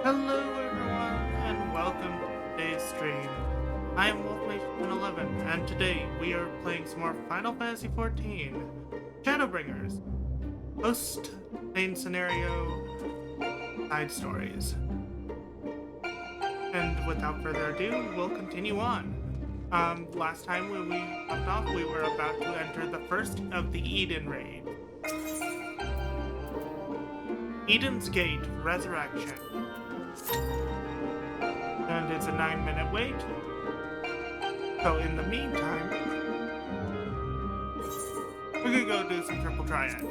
Hello everyone and welcome to today's stream. I am Mage11 and today we are playing some more Final Fantasy XIV Shadowbringers. Host, main scenario, side stories. And without further ado, we'll continue on. Last time when we left off, we were about to enter the first of the Eden raid. Eden's Gate Resurrection. And it's a 9-minute wait. So in the meantime, we're gonna go do some triple triad.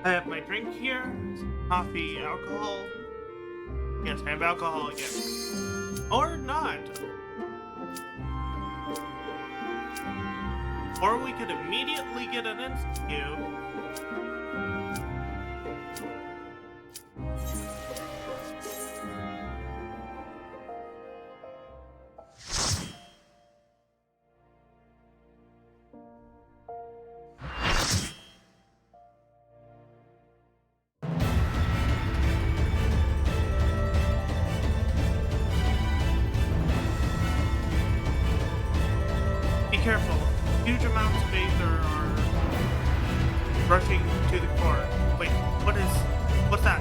I have my drink here, coffee, alcohol. Yes, I have alcohol again. Or not. Or we could immediately get an instant queue. Be careful. Huge amounts of Aether are rushing to the core. Wait, what's that?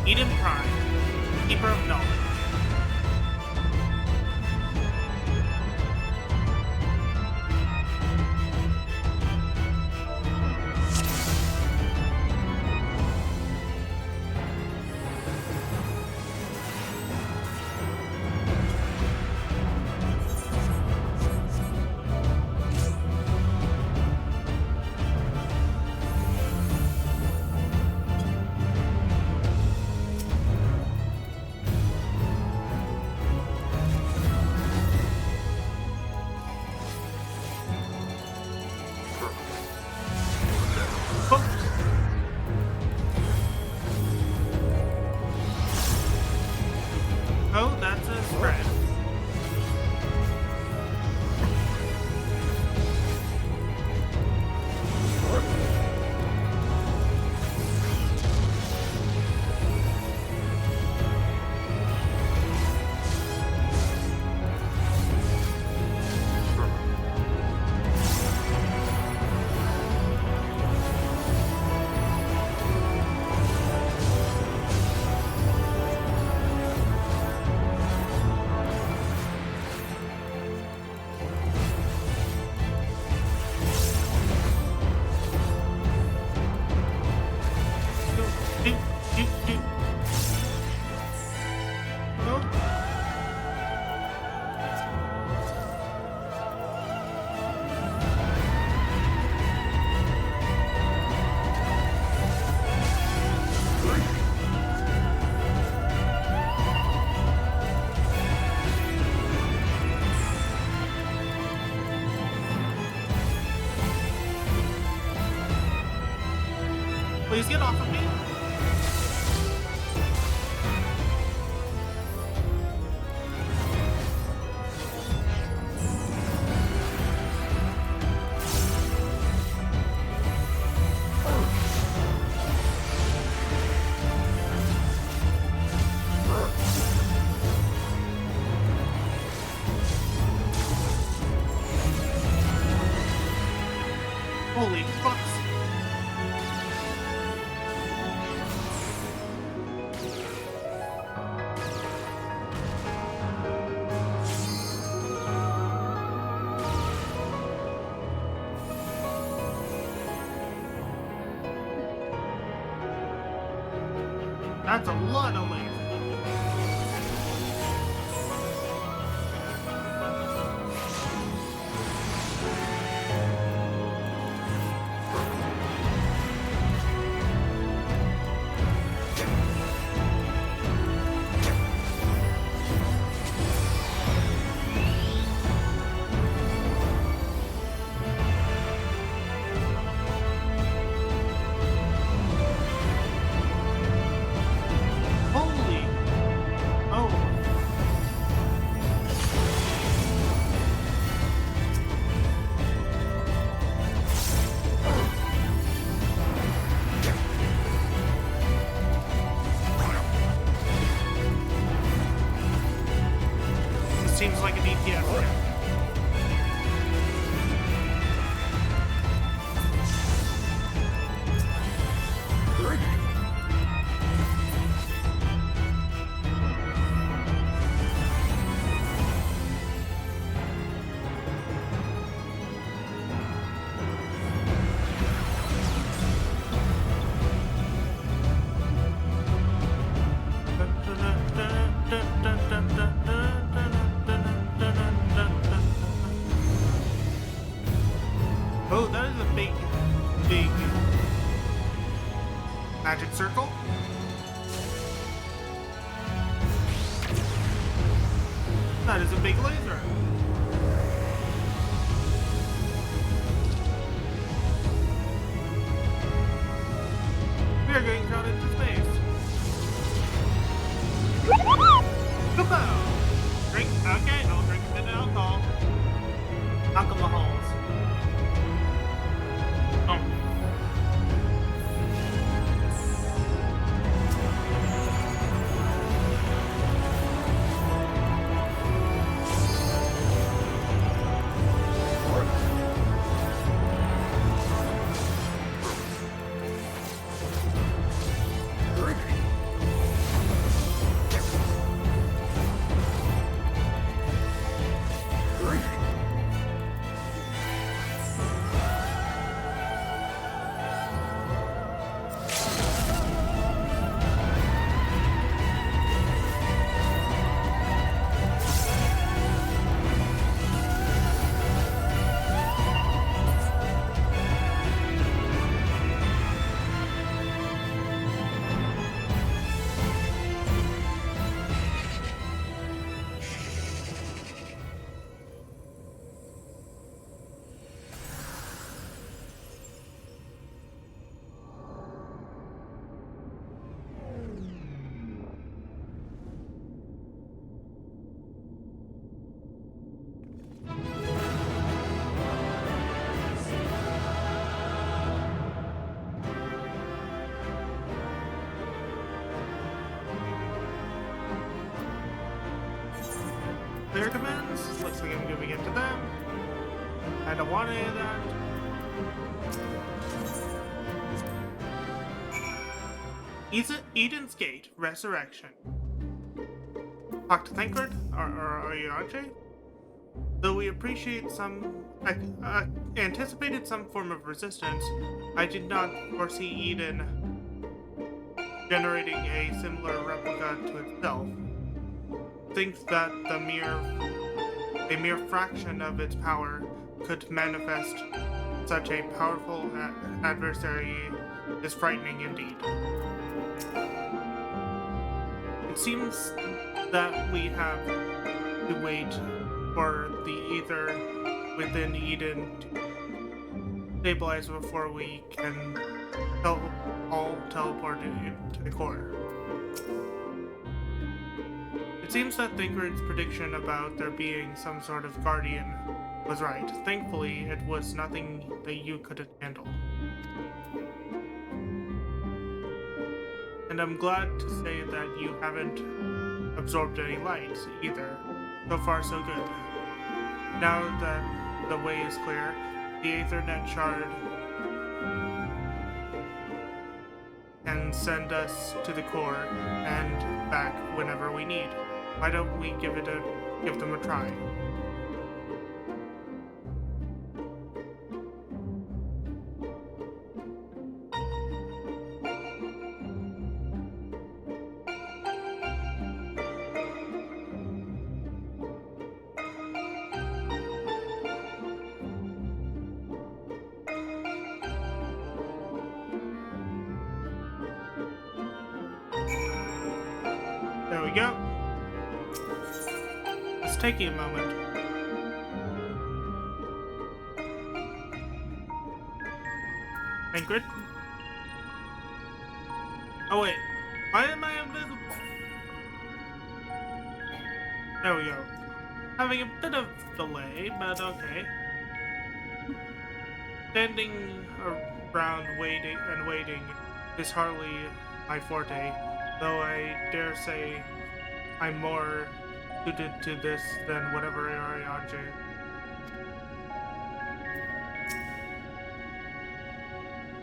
Eden Prime, Keeper of Knowledge. Oh, that's a spread. Please get off of me. Holy fuck. That's a lot of laser. that is a big magic circle. That is a big laser. We are going out into space. Kaboom! Drink? Okay, no drinking the alcohol. Alcohols. Oh. Clear commands. Looks like I'm giving it to them. I don't want any of that. Eden's Gate, Resurrection. Talk to Thancred, or Ariache. Though we appreciate anticipated some form of resistance, I did not foresee Eden generating a similar replica to itself. Thinks that a mere fraction of its power could manifest such a powerful adversary is frightening indeed. It seems that we have to wait for the ether within Eden to stabilize before we can all teleport into the core. It seems that Thancred's prediction about there being some sort of guardian was right. Thankfully, it was nothing that you couldn't handle. And I'm glad to say that you haven't absorbed any light either. So far, so good. Now that the way is clear, the Aethernet shard can send us to the core and back whenever we need. Why don't we give them a try? There we go. It's taking a moment. Thancred? Oh wait, why am I invisible? There we go. Having a bit of delay, but okay. Standing around waiting is hardly my forte, though I dare say I'm more suited to this than whatever Ariache.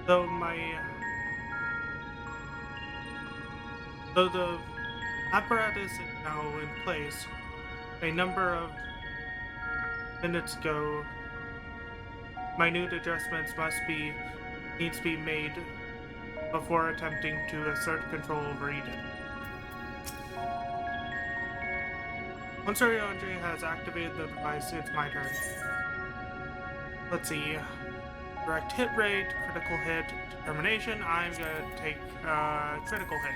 Though the apparatus is now in place, a number of minutes ago, minute adjustments needs to be made before attempting to assert control over Eden. Once Ariache has activated the device, it's my turn. Let's see. Direct hit rate, critical hit, determination. I'm gonna take critical hit.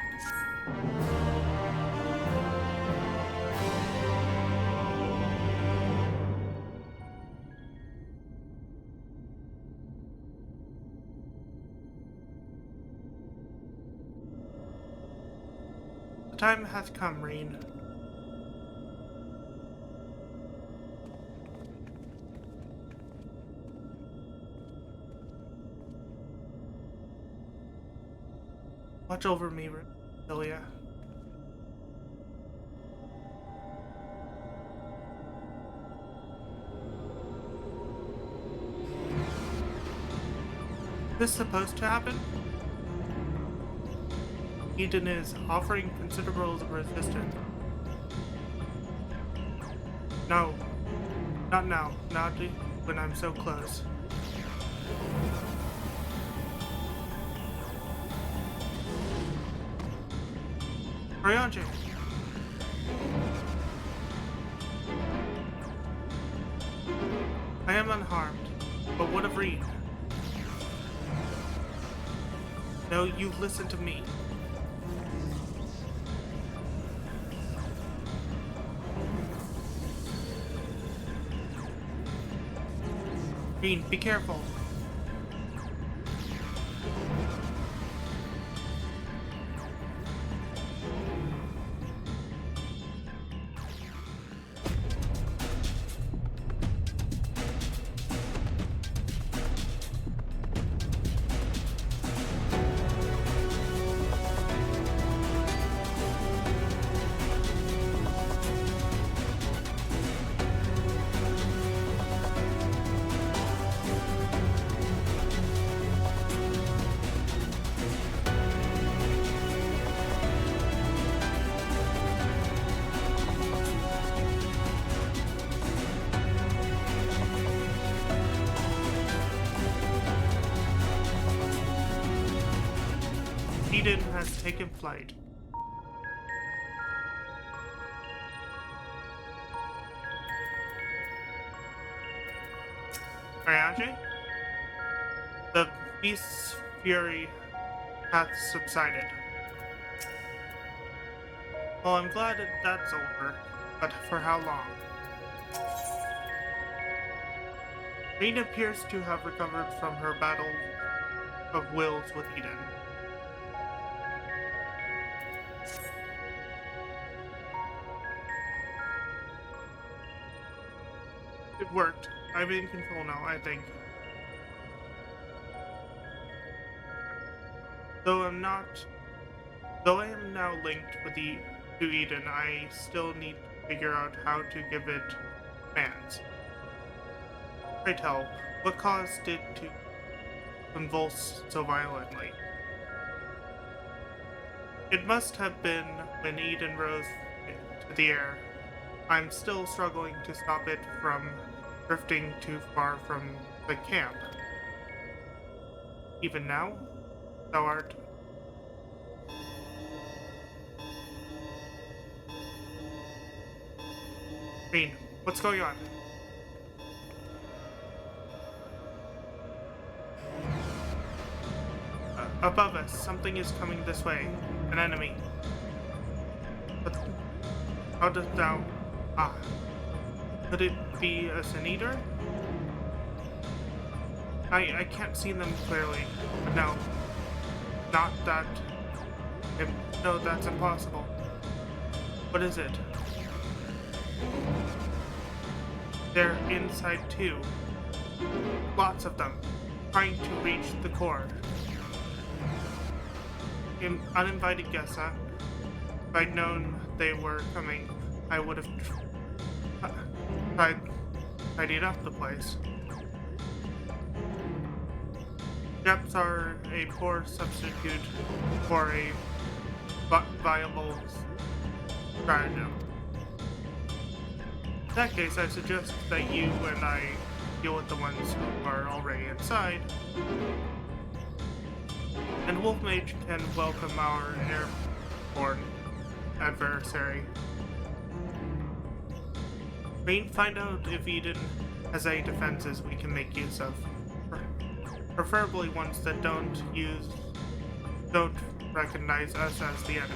The time has come, Reen. Watch over me, Celia. Is this supposed to happen? Eden is offering considerable resistance. No. Not now. Not when I'm so close. Ryanje! I am unharmed, but what of Reed? No, you listen to me. Reed, be careful. Eden has taken flight. Ryanje? The beast's fury hath subsided. Well, I'm glad that's over, but for how long? Reen appears to have recovered from her battle of wills with Eden. It worked. I'm in control now, I think. Though I am now linked to Eden, I still need to figure out how to give it commands. Pray tell, what caused it to convulse so violently? It must have been when Eden rose to the air. I'm still struggling to stop it from drifting too far from the camp. Even now, thou art. Reen, what's going on? Above us, something is coming this way. An enemy. But how dost thou... Ah. Could it be a Sin Eater? I can't see them clearly. But no. Not that... No, that's impossible. What is it? They're inside too. Lots of them. Trying to reach the core. Uninvited guess, huh? If I'd known they were coming, I would have tidied up the place. Depths are a poor substitute for a viable stratagem. In that case, I suggest that you and I deal with the ones who are already inside. And Wolf Mage can welcome our airborne adversary. Reen, find out if Eden has any defenses we can make use of. Preferably ones that don't recognize us as the enemy.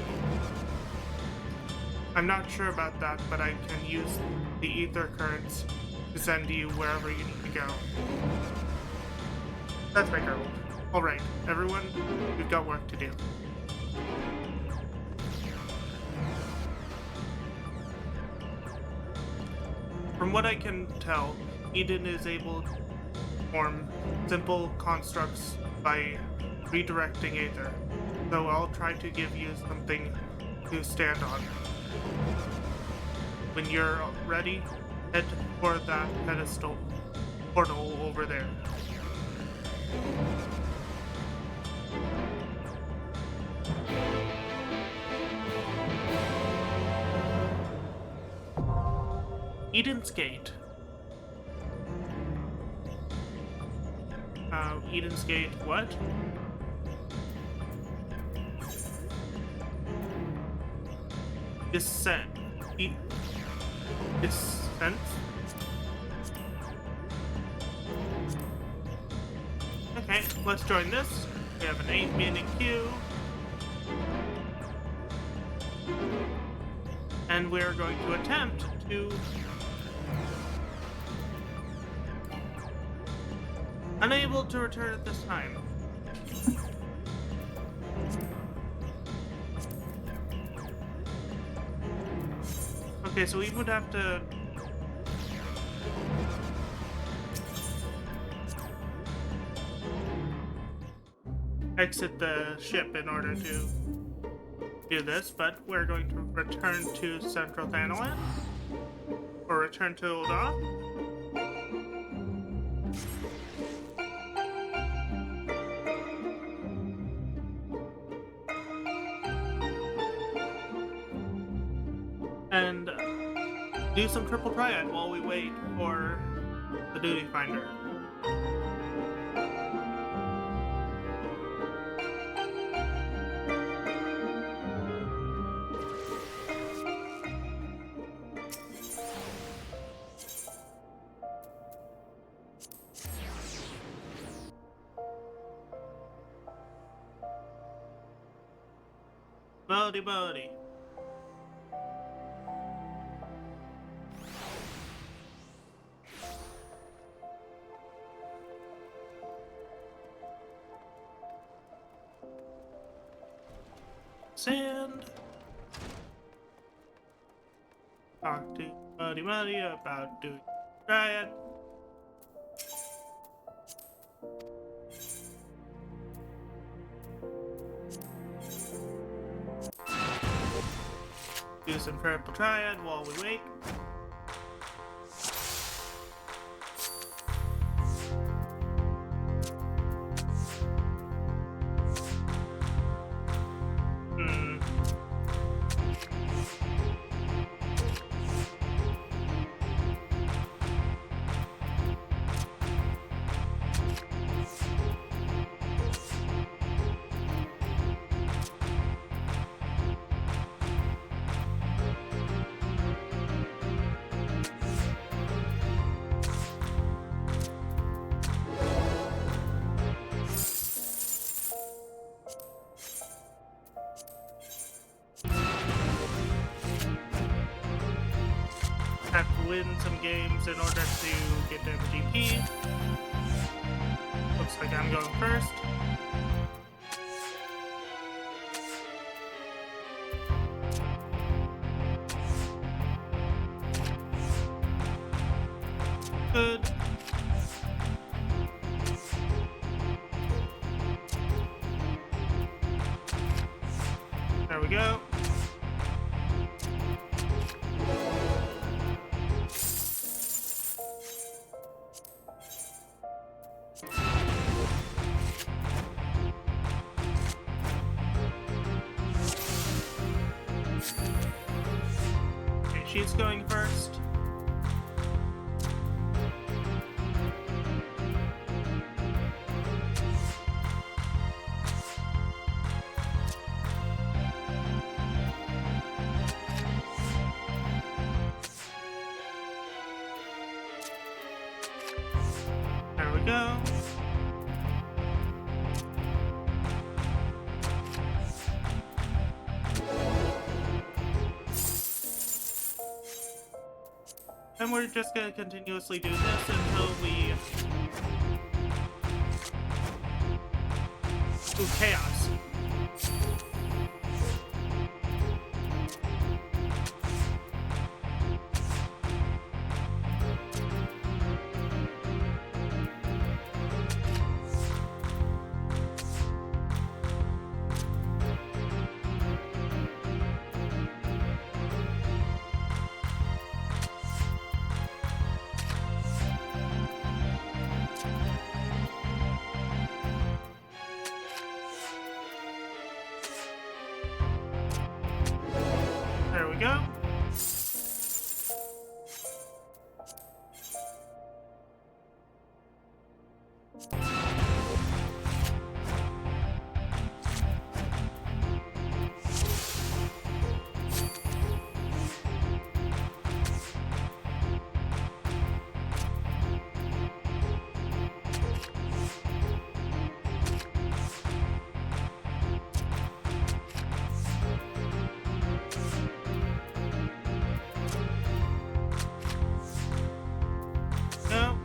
I'm not sure about that, but I can use the ether currents to send you wherever you need to go. That's my girl. Alright, everyone, we've got work to do. From what I can tell, Eden is able to form simple constructs by redirecting Aether, so I'll try to give you something to stand on. When you're ready, head for that pedestal portal over there. Eden's Gate. Eden's Gate, what? Descent. Descent? Okay, let's join this. We have an 8-minute queue. And we're going to attempt to... Unable to return at this time. Okay, so we would have to... exit the ship in order to do this, but we're going to return to Central Thanalan. Or return to Ul'dah. And do some triple triad while we wait for the duty finder. Buddy. Sand. Talk to buddy about doing triad. Do some triple triad while we wait. Have to win some games in order to get to MVP. Looks like I'm going first. Good. There we go. Okay, she's going first. There we go. And we're just gonna continuously do this until we do chaos. There we go. No.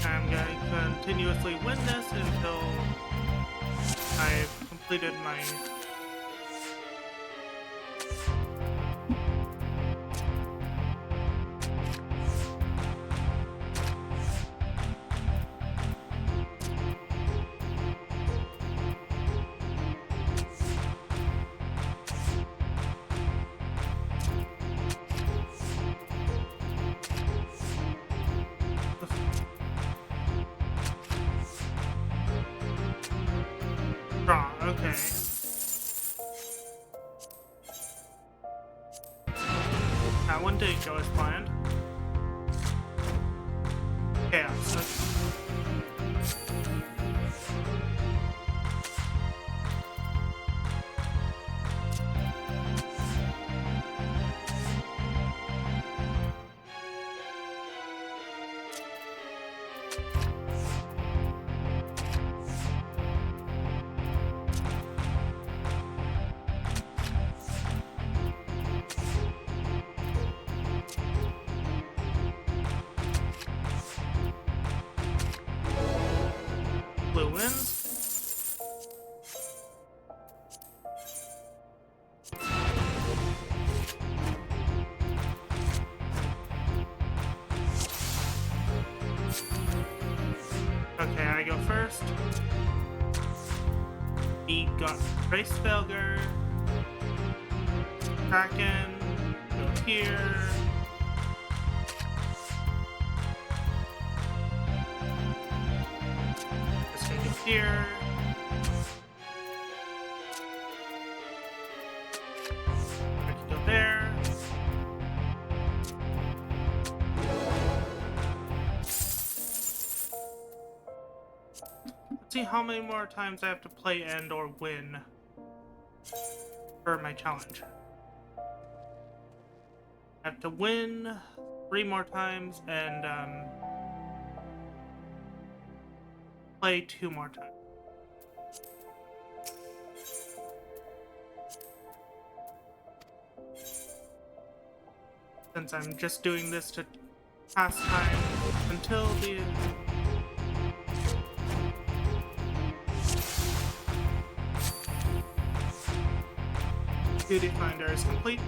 I'm going to continuously win this until I've completed my draw. Okay. That one didn't go as planned. Chaos. Blue wins. Okay, I go first. He got Trace Failure. Kraken. Go here. Here. I can go there. Let's see how many more times I have to play end or win for my challenge. I have to win 3 more times and play 2 more times. Since I'm just doing this to pass time until the duty finder is complete.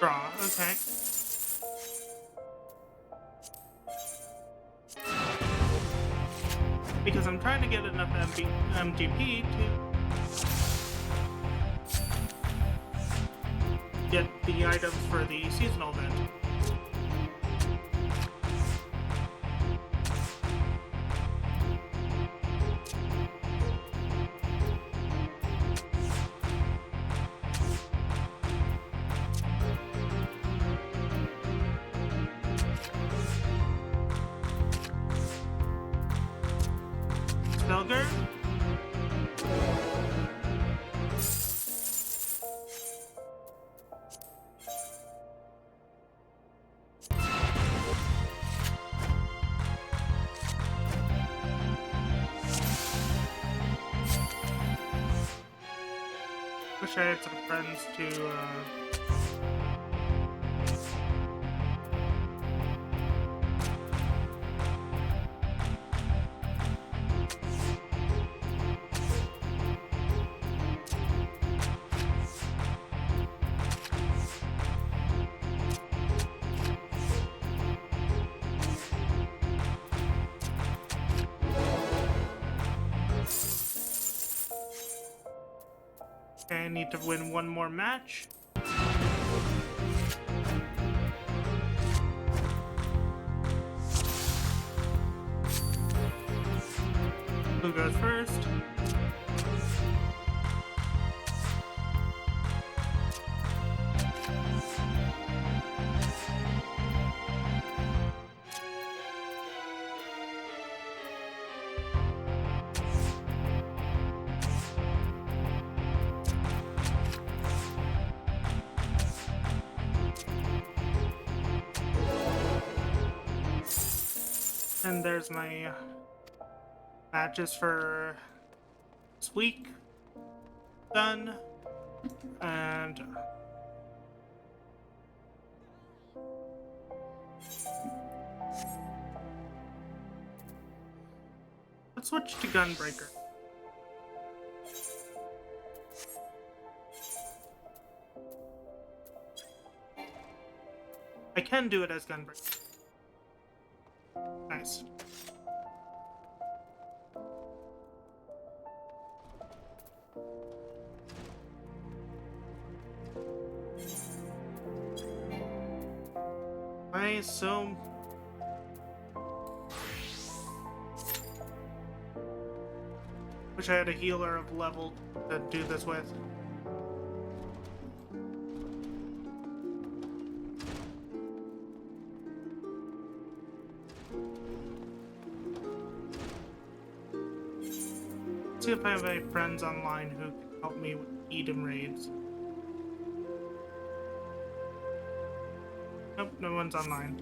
Draw, okay. Because I'm trying to get enough MGP to get the items for the seasonal event. Augur. Wish I had some friends to, I need to win one more match. Who goes first? And there's my matches for this week done. And let's switch to Gunbreaker. I can do it as Gunbreaker. Nice. Nice, so... Wish I had a healer of level to do this with. See if I have any friends online who can help me with Eden raids. Nope, no one's online.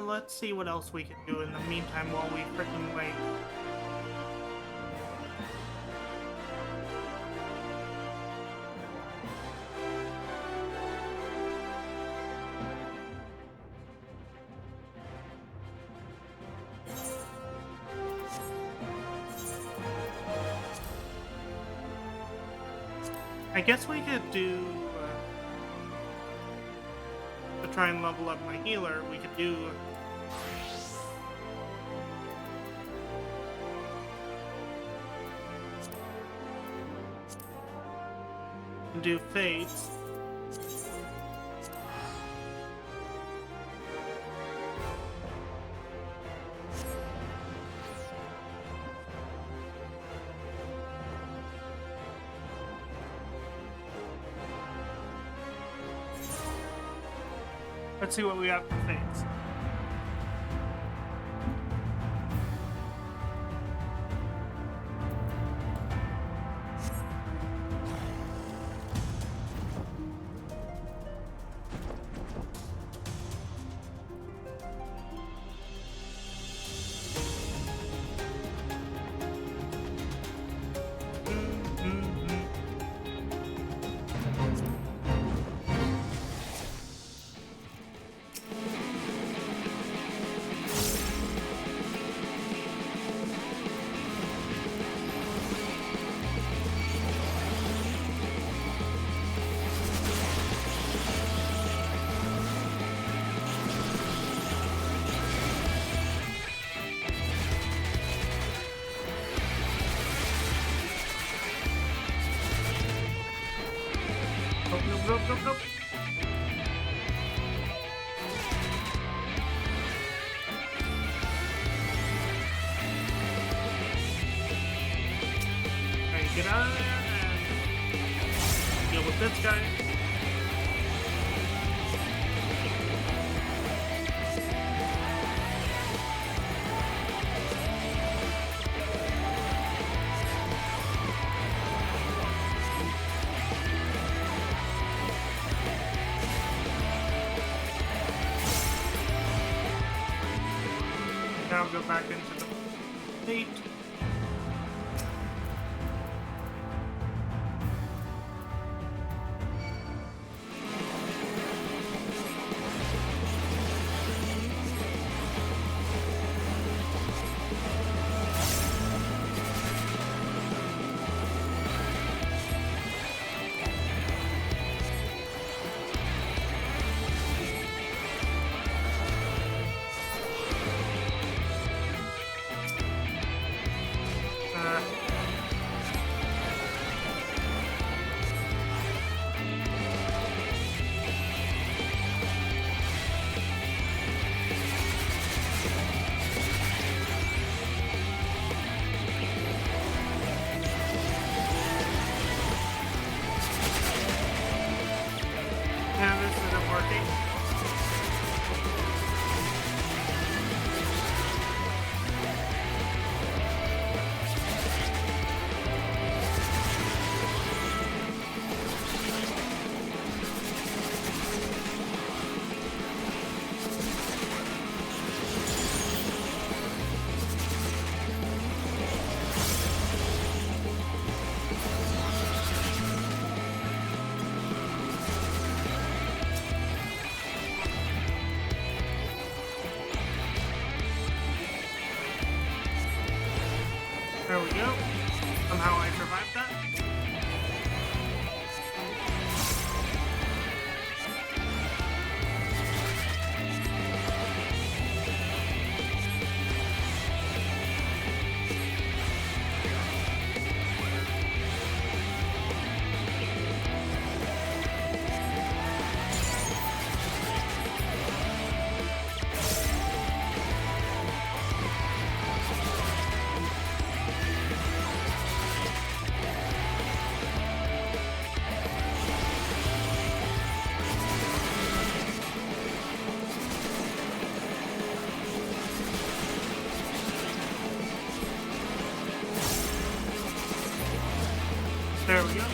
Let's see what else we can do in the meantime while we freaking wait. I guess we could do, to try and level up my healer, we could do Fates. Let's see what we got for Fates. Nope. Alright, get out of there and deal with this guy. I'll go back into the fate. There we go. Somehow I survived that. There we go.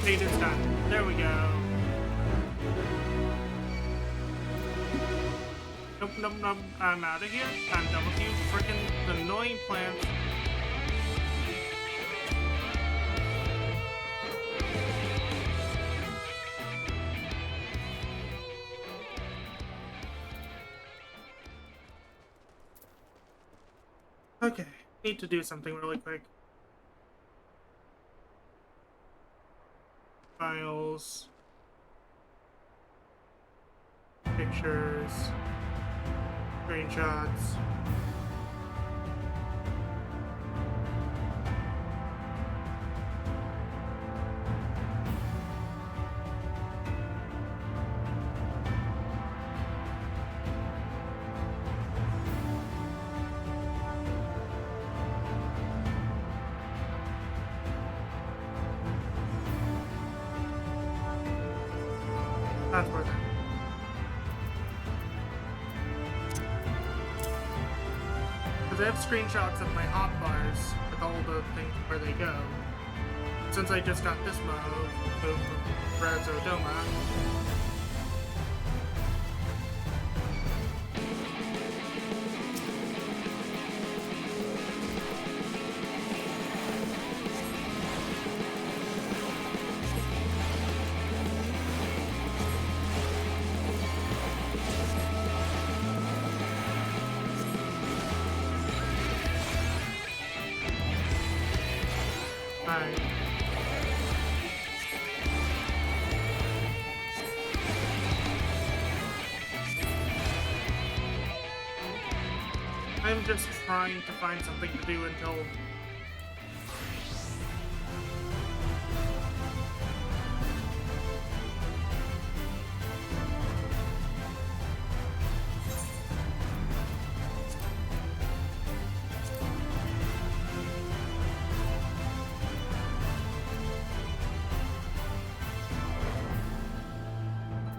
Fate is done. There we go. Nope, nope, nope. I'm out of here. I'm done with you freaking annoying plants. Okay, need to do something really quick. Files, pictures, screenshots. That's worth it. Because I have screenshots of my hotbars with all the things where they go. Since I just got this move from Razodoma. I'm just trying to find something to do until...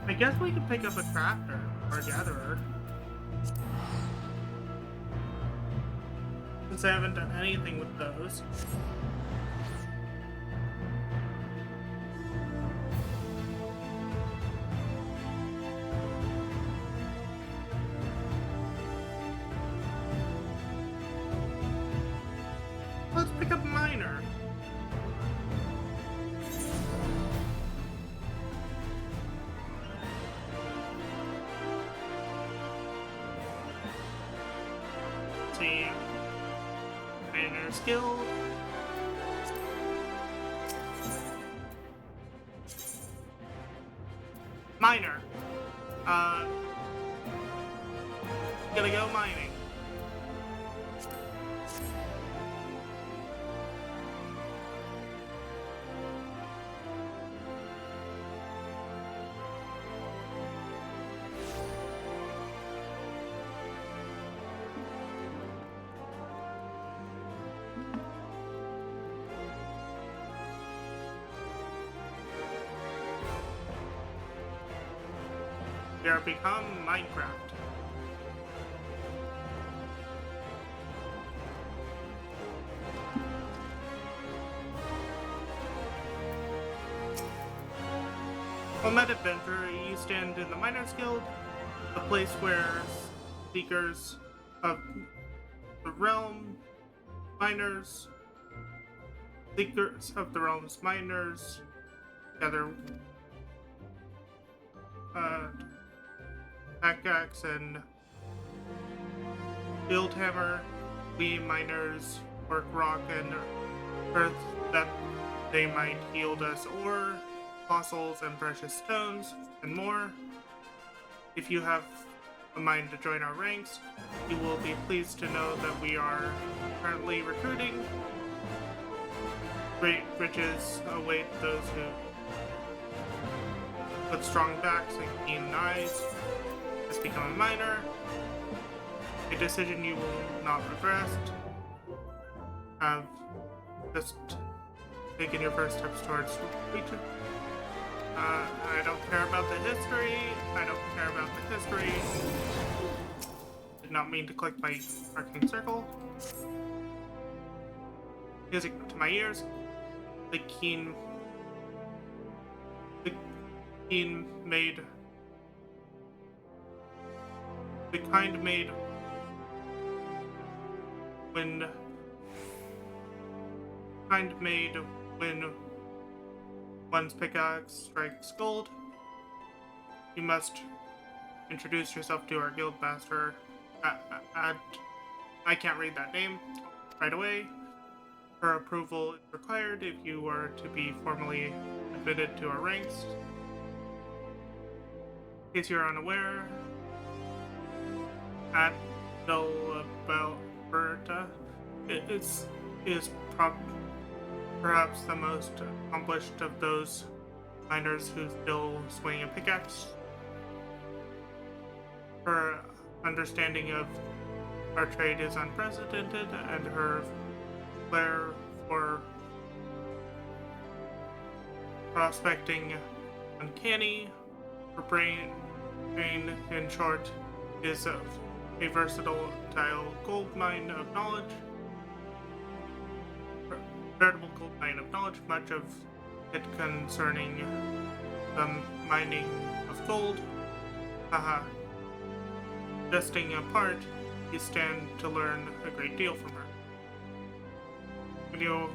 I guess we could pick up a crafter or a gatherer. Since I haven't done anything with those. miner. See, miner skill. Miner. Gonna go mining. We are become Minecraft. On that adventure, you stand in the Miners Guild, a place where seekers of the realm, miners, seekers of the realm's miners, gather pickaxe and build hammer. We miners work rock and earth that they might yield us ore, fossils, and precious stones, and more. If you have a mind to join our ranks, you will be pleased to know that we are currently recruiting. Great riches await those who put strong backs and keen eyes. Just become a miner. A decision you will not regret. Have just taken your first steps towards reaching. I don't care about the history. I don't care about the history. Did not mean to click my arcane circle. Music to my ears. The kind made when one's pickaxe strikes gold. You must introduce yourself to our guild master. I can't read that name right away. Her approval is required if you are to be formally admitted to our ranks. In case you're unaware, at Alberta is perhaps the most accomplished of those miners who still swing a pickaxe. Her understanding of our trade is unprecedented, and her flair for prospecting uncanny. Her brain, in short, is a versatile gold mine of knowledge. Veritable gold mine of knowledge, much of it concerning the mining of gold. Haha. Jesting apart, you stand to learn a great deal from her. When you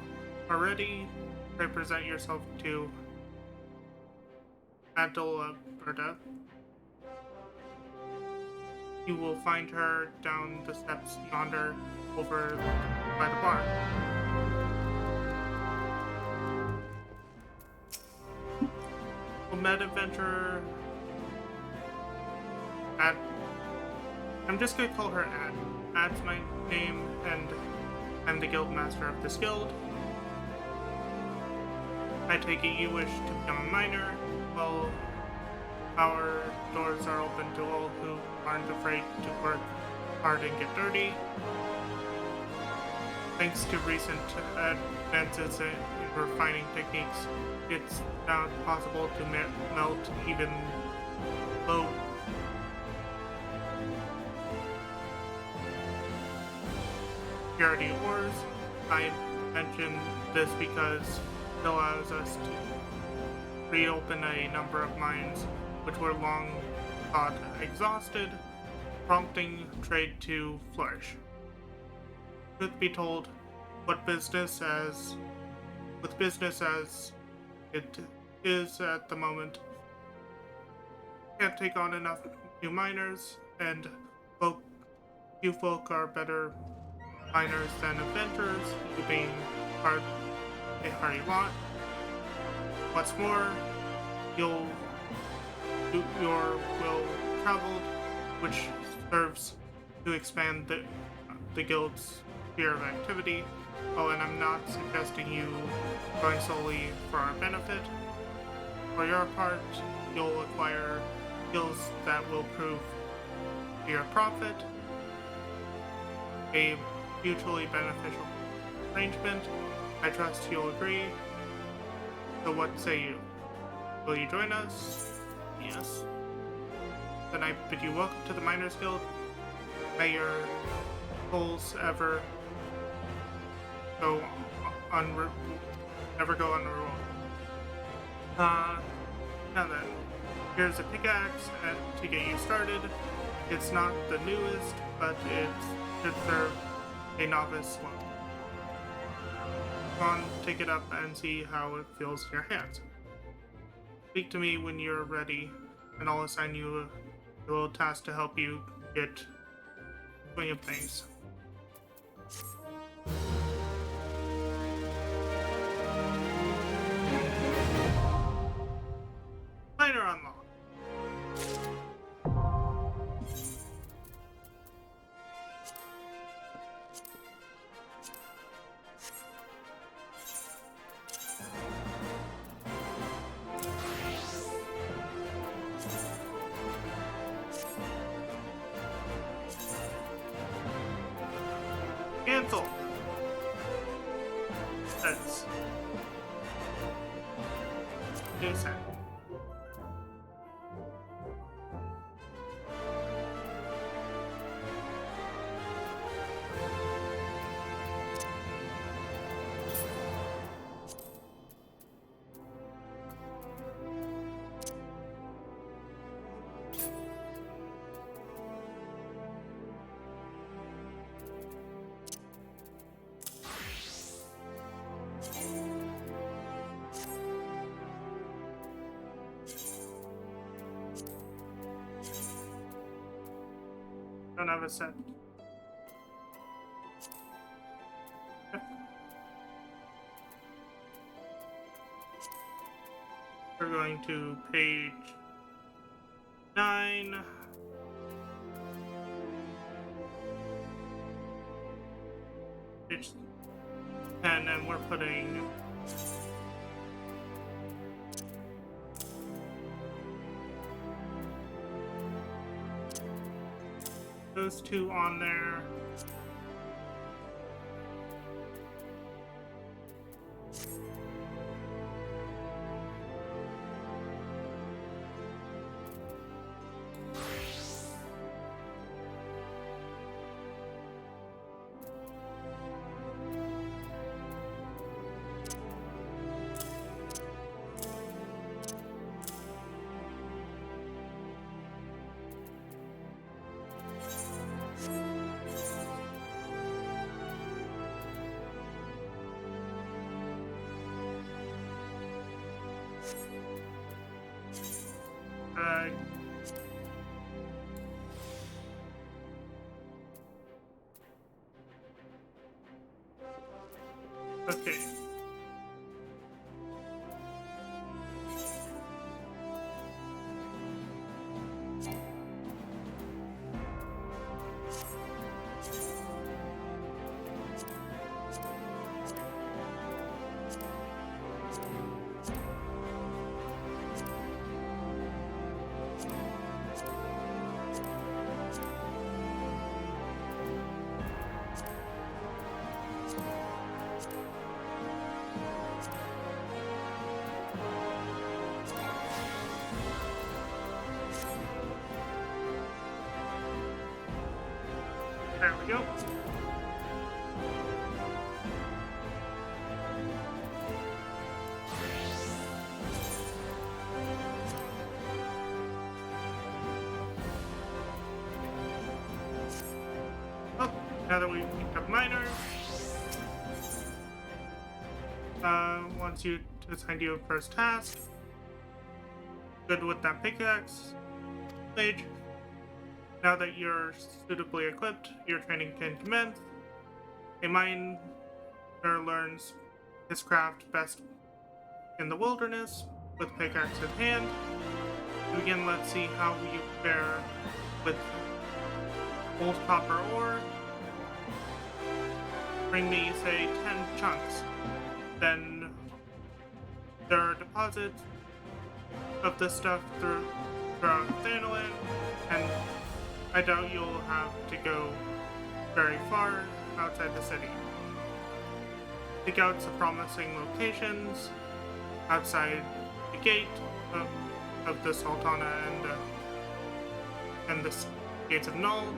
are ready, represent yourself to Alberta. You will find her down the steps yonder over by the bar. Med adventure. I'm just gonna call her Ad. Ad's my name, and I'm the guild master of this guild. I take it you wish to become a miner. Well, our doors are open to all who aren't afraid to work hard and get dirty. Thanks to recent advances in refining techniques, it's now possible to melt even low purity ores. I mention this because it allows us to reopen a number of mines which were long thought exhausted, prompting trade to flourish. Truth be told, what business as with business as it is at the moment. Can't take on enough new miners, and few folk are better miners than adventurers, you being hard a hardy lot. What's more, your will traveled, which serves to expand the guild's sphere of activity. Oh, and I'm not suggesting you going solely for our benefit. For your part, you'll acquire skills that will prove to your profit. A mutually beneficial arrangement. I trust you'll agree. So what say you? Will you join us? Yes. Then I bid you welcome to the Miners Guild. May your goals ever never go unrewarded. Now then, here's a pickaxe to get you started. It's not the newest, but it should serve a novice well. Go on, take it up and see how it feels in your hands. Speak to me when you're ready, and I'll assign you a little task to help you get swing of things. Miner unlocked. Cancel. That's new set. Don't have a set. We're going to page 9. Page 10, and we're putting those two on there. Okay. There we go. Oh, now that we've picked up miners, wants you to assign you a first task. Good with that pickaxe, Mage. Now that you're suitably equipped, your training can commence. A miner learns his craft best in the wilderness, with pickaxe in hand. To begin, let's see how you fare with old copper ore. Bring me, say, 10 chunks. Then there are deposits of this stuff throughout Thanalan, and I doubt you'll have to go very far outside the city. Pick out some promising locations outside the gate of the Sultana and the gates of Nald,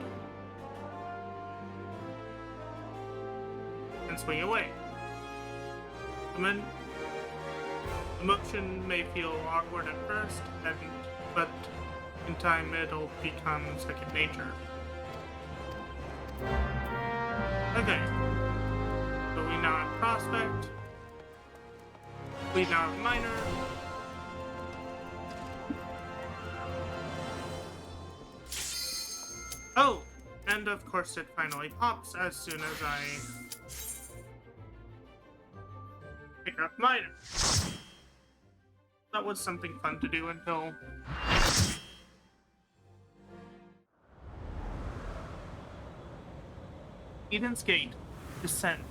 and swing away. The motion may feel awkward at first, but in time it'll become second nature. Okay, so we now have Prospect, we now have Miner. Oh, and of course it finally pops as soon as I pick up Miner. That was something fun to do until Eden's Gate, Descent.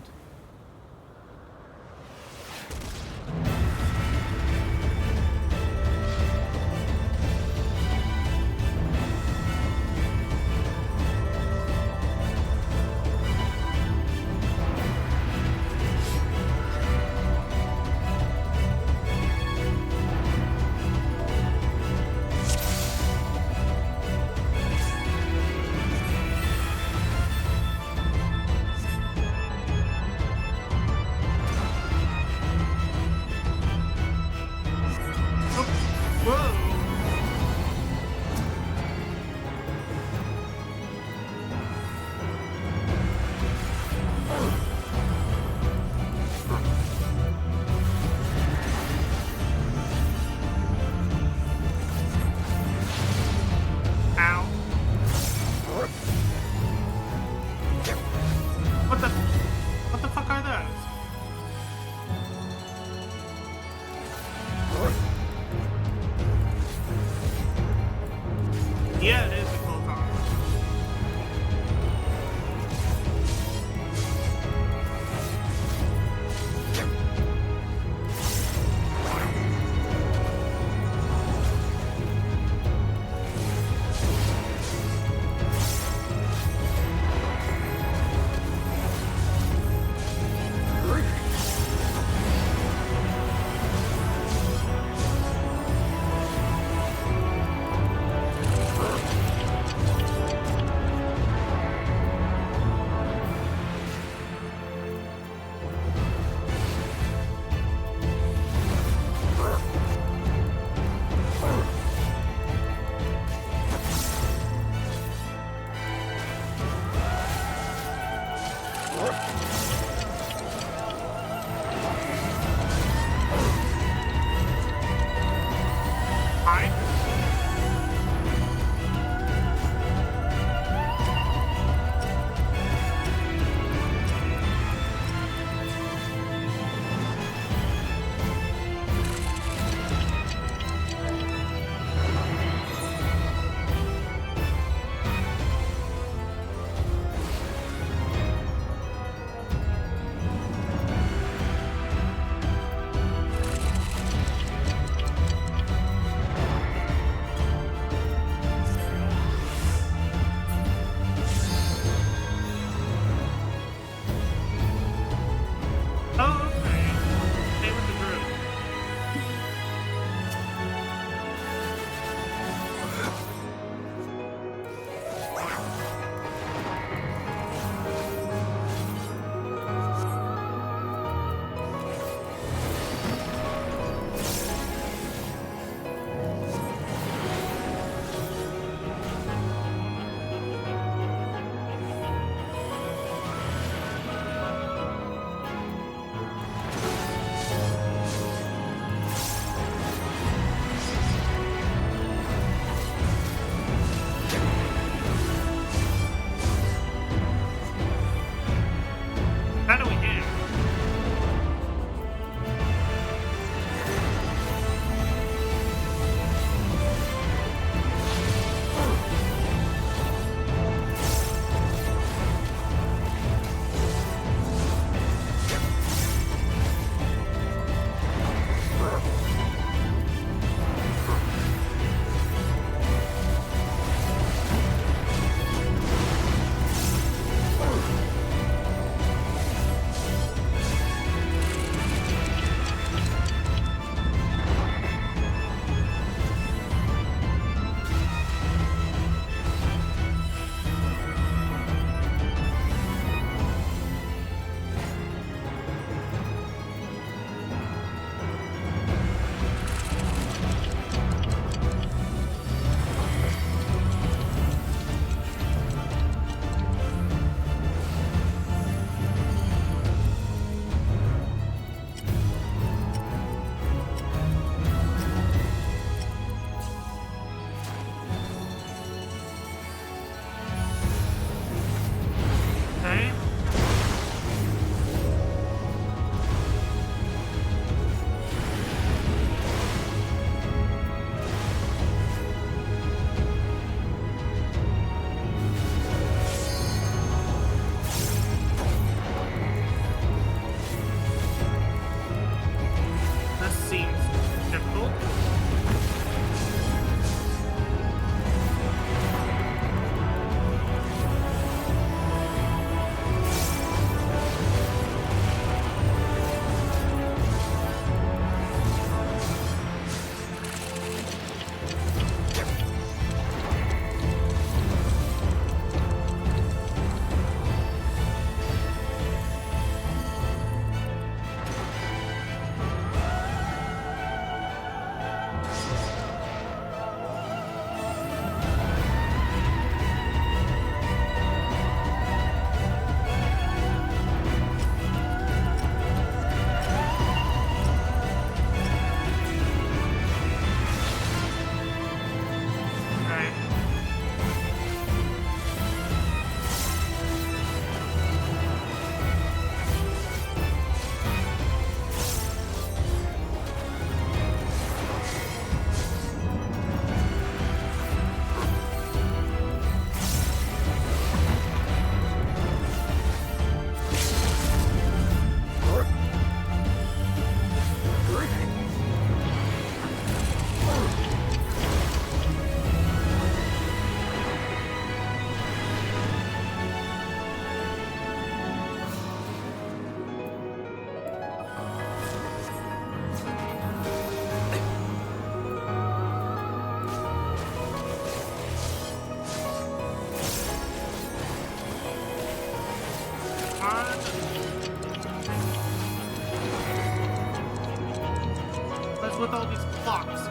What's with all these clocks?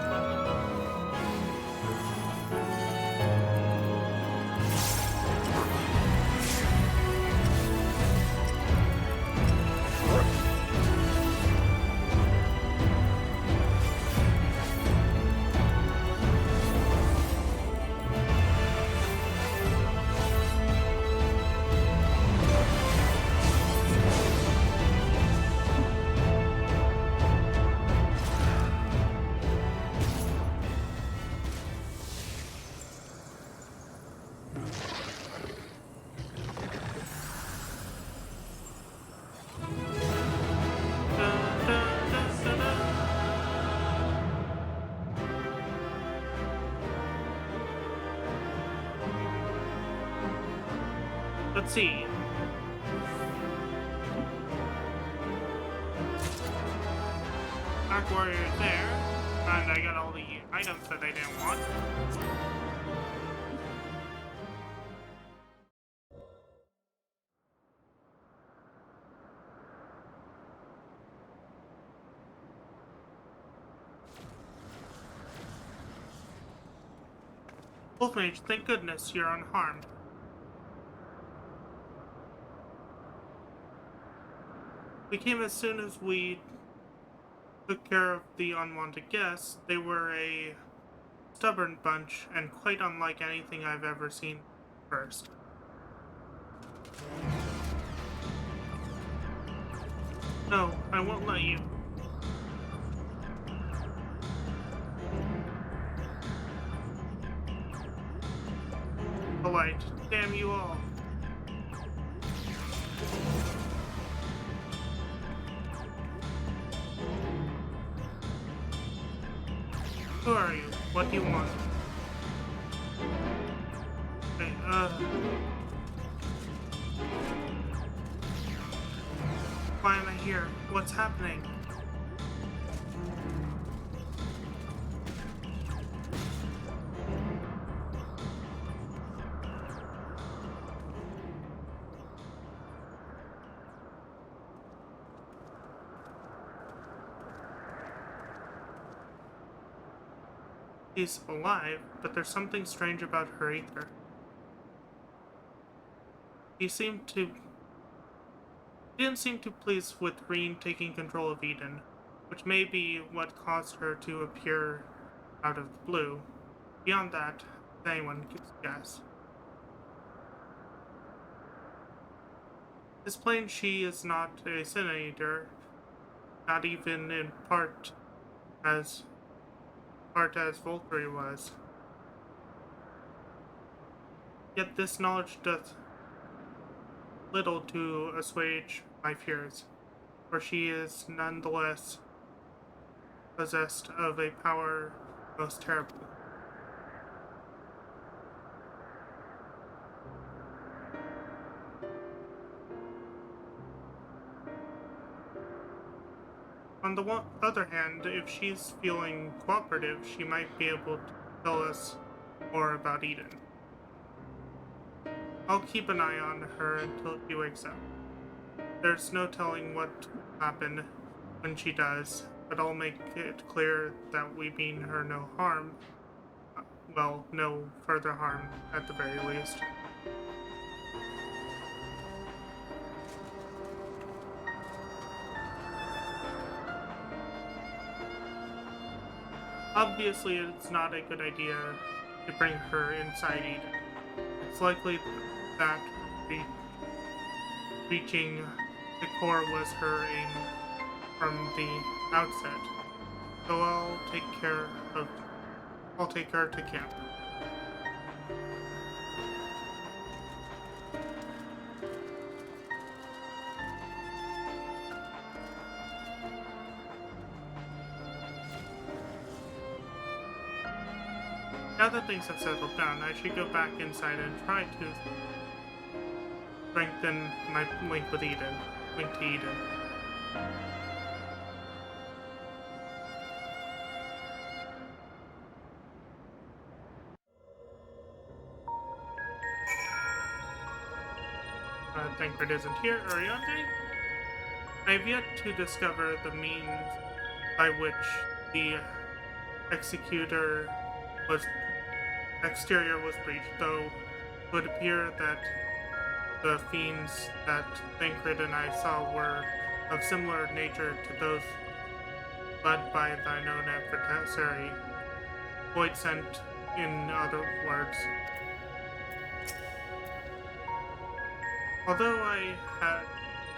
Let's see. Dark Warrior is there, and I got all the items that I didn't want. Wolf Mage, thank goodness you're unharmed. We came as soon as we took care of the unwanted guests. They were a stubborn bunch and quite unlike anything I've ever seen first. No, I won't let you. Polite. Damn you all. Who are you? What do you want? Hey, why am I here? What's happening? She's alive, but there's something strange about her either. She didn't seem too pleased with Reen taking control of Eden, which may be what caused her to appear out of the blue. Beyond that, anyone could guess. It's plain she is not a Sin Eater, not even in part as Volturi was. Yet this knowledge doth little to assuage my fears, for she is nonetheless possessed of a power most terrible. On the other hand, if she's feeling cooperative, she might be able to tell us more about Eden. I'll keep an eye on her until she wakes up. There's no telling what will happen when she does, but I'll make it clear that we mean her no harm. Well, no further harm, at the very least. Obviously, it's not a good idea to bring her inside Eden. It's likely that reaching the core was her aim from the outset. So I'll take her to camp. Now that things have settled down, I should go back inside and try to strengthen my link to Eden. Thancred isn't here. Ariante? I have yet to discover the means by which the executor was exterior was breached, though it would appear that the fiends that Thancred and I saw were of similar nature to those led by thy known adversary, Void Sent, in other words. Although I had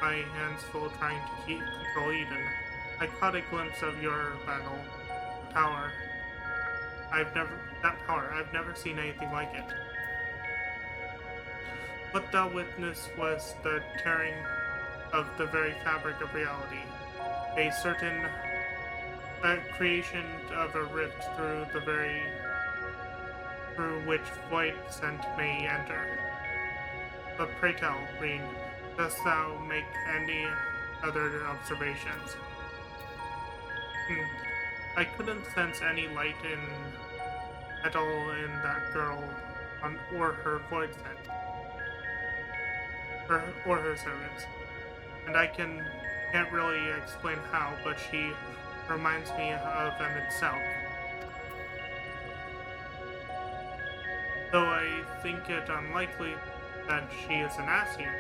my hands full trying to control Eden, I caught a glimpse of your battle. Power. I've never seen anything like it. What thou witnessed was the tearing of the very fabric of reality, a certain creation of a rift through which void scent may enter. But pray tell, Reen, dost thou make any other observations? I couldn't sense any light at all in that girl, or her void scent, or her servants, and I can't really explain how, but she reminds me of them itself. Though I think it unlikely that she is an Asian,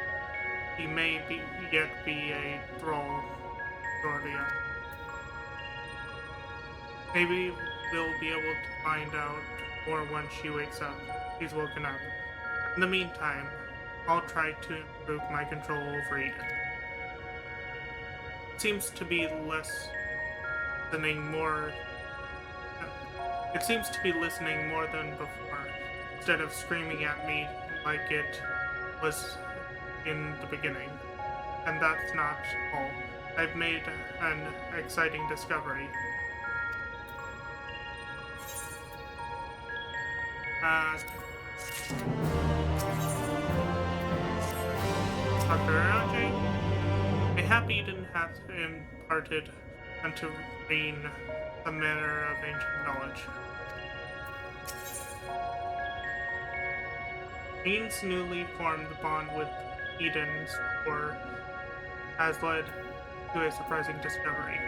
he may yet be a thrall Jordia. Maybe we'll be able to find out more when she wakes up. She's woken up. In the meantime, I'll try to improve my control over Eden. It seems to be listening more than before, instead of screaming at me like it was in the beginning. And that's not all. I've made an exciting discovery. Dr. Ajay, mayhap Eden hath imparted unto Reen the manner of ancient knowledge. Reen's newly formed bond with Eden's core has led to a surprising discovery.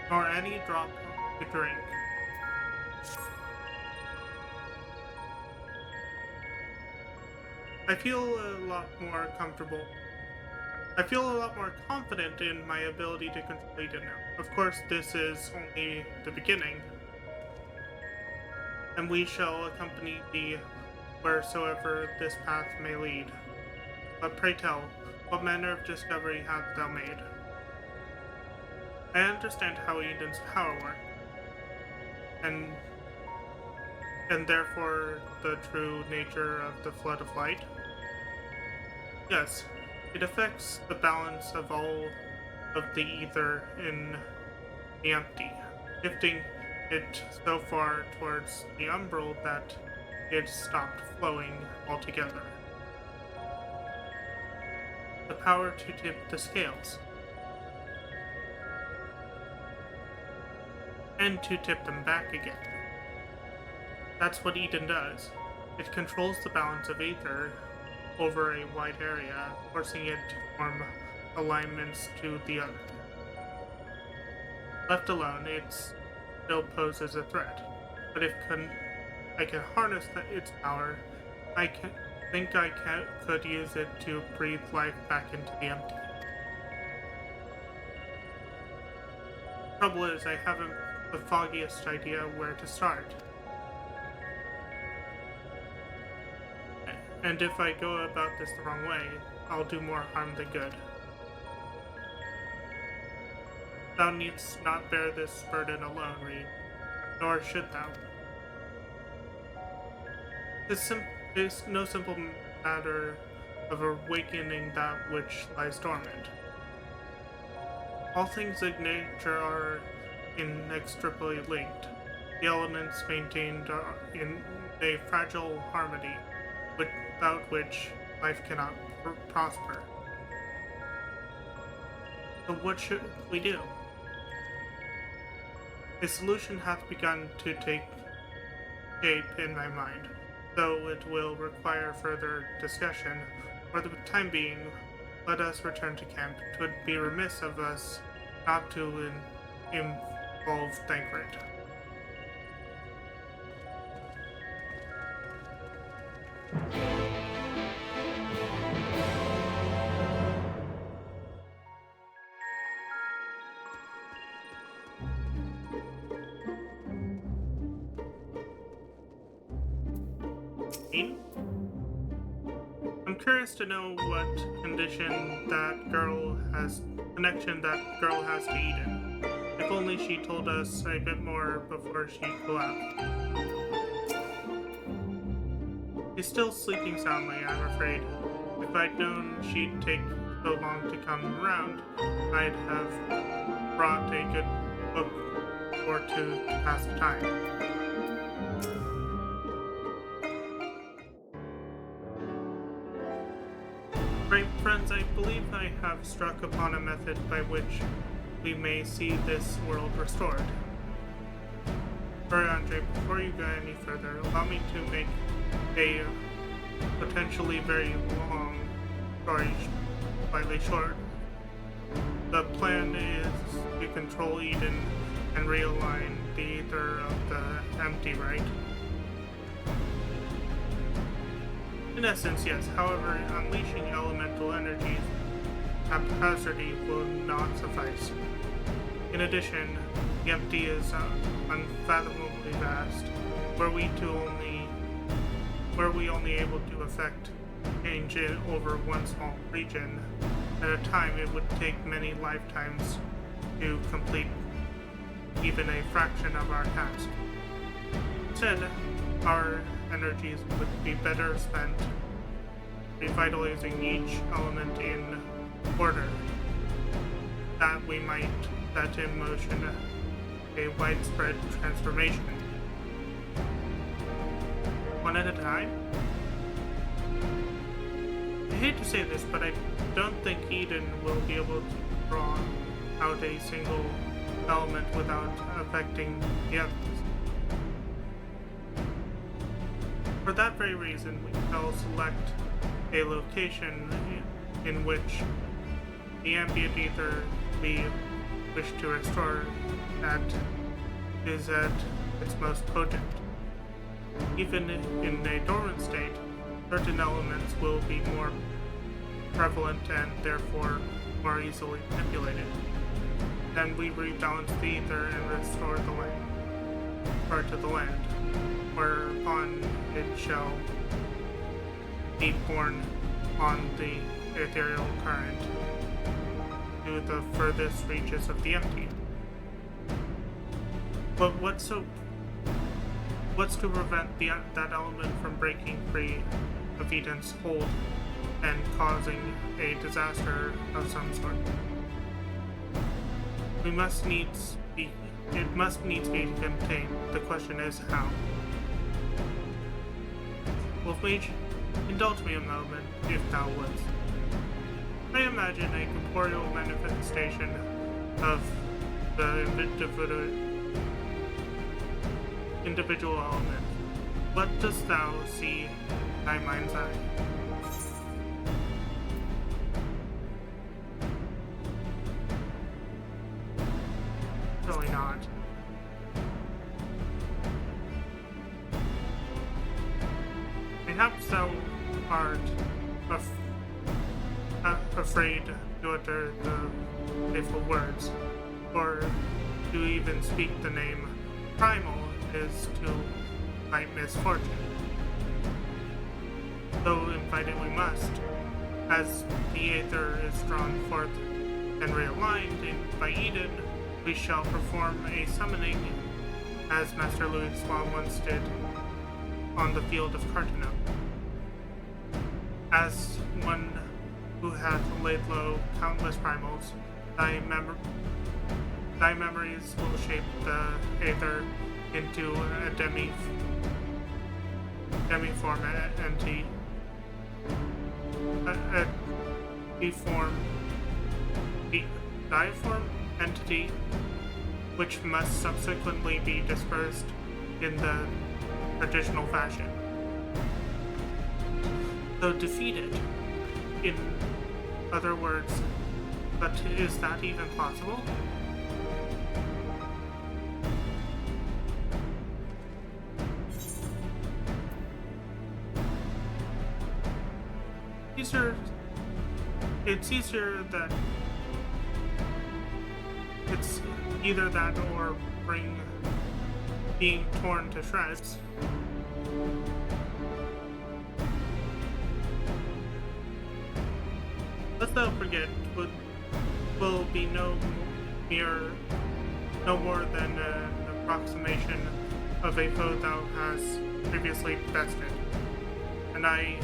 Nor any drop to drink. I feel a lot more confident in my ability to control Eden now. Of course, this is only the beginning, and we shall accompany thee wheresoever this path may lead. But pray tell, what manner of discovery hast thou made? I understand how Eden's power works, and therefore the true nature of the flood of light. Yes, it affects the balance of all of the ether in the empty, shifting it so far towards the umbral that it stopped flowing altogether. The power to tip the scales, and to tip them back again. That's what Eden does. It controls the balance of ether over a wide area, forcing it to form alignments to the other. Left alone, it still poses a threat, but if I can harness its power, I could use it to breathe life back into the empty. Trouble is, I haven't the foggiest idea where to start. And if I go about this the wrong way, I'll do more harm than good. Thou needst not bear this burden alone, Reed, nor should thou. This is no simple matter of awakening that which lies dormant. All things in nature are inextricably linked. The elements maintained are in a fragile harmony, without which life cannot prosper. So what should we do? A solution hath begun to take shape in my mind, though it will require further discussion. For the time being, let us return to camp. 'Twould be remiss of us not to 12 Thancred. I'm curious to know what connection that girl has to Eden. If only she told us a bit more before she left. She's still sleeping soundly, I'm afraid. If I'd known she'd take so long to come around, I'd have brought a good book or two to pass the time. Right, friends, I believe I have struck upon a method by which we may see this world restored. Alright, Andre, before you go any further, allow me to make a potentially very long story slightly short. The plan is to control Eden and realign the ether of the empty, right? In essence, yes. However, unleashing elemental energies haphazardly will not suffice. In addition, the empty is unfathomably vast, were we only able to affect change in over one small region at a time. It would take many lifetimes to complete even a fraction of our task. Instead, our energies would be better spent revitalizing each element in order, that we might set in motion a widespread transformation. One at a time? I hate to say this, but I don't think Eden will be able to draw out a single element without affecting the others. For that very reason, we shall select a location in which the ambient ether we wish to restore is at its most potent. Even in a dormant state, certain elements will be more prevalent and therefore more easily manipulated. Then we rebalance the ether and restore the land, or to the land, whereupon it shall be borne on the ethereal current to the furthest reaches of the empty. But what's to prevent that element from breaking free of Eden's hold and causing a disaster of some sort? It must needs be contained. The question is how. Wolf Mage, indulge me a moment, if thou wouldst. I imagine a corporeal manifestation of the individual element. What dost thou see in thy mind's eye? Really not. Perhaps thou art afraid to utter the fateful words, or to even speak the name primal is to fight misfortune. Though invite it we must, as the aether is drawn forth and realigned by Eden, we shall perform a summoning, as Master Louis Swan once did on the field of Cartano. As one who hath laid low countless primals, thy memories will shape the aether into a demi-form entity, a diaform entity, which must subsequently be dispersed in the traditional fashion. Though defeated, in other words, but is that even possible? it's easier that it's either that or being torn to shreds. Let's not forget, will be no more than an approximation of a foe thou has previously bested. And I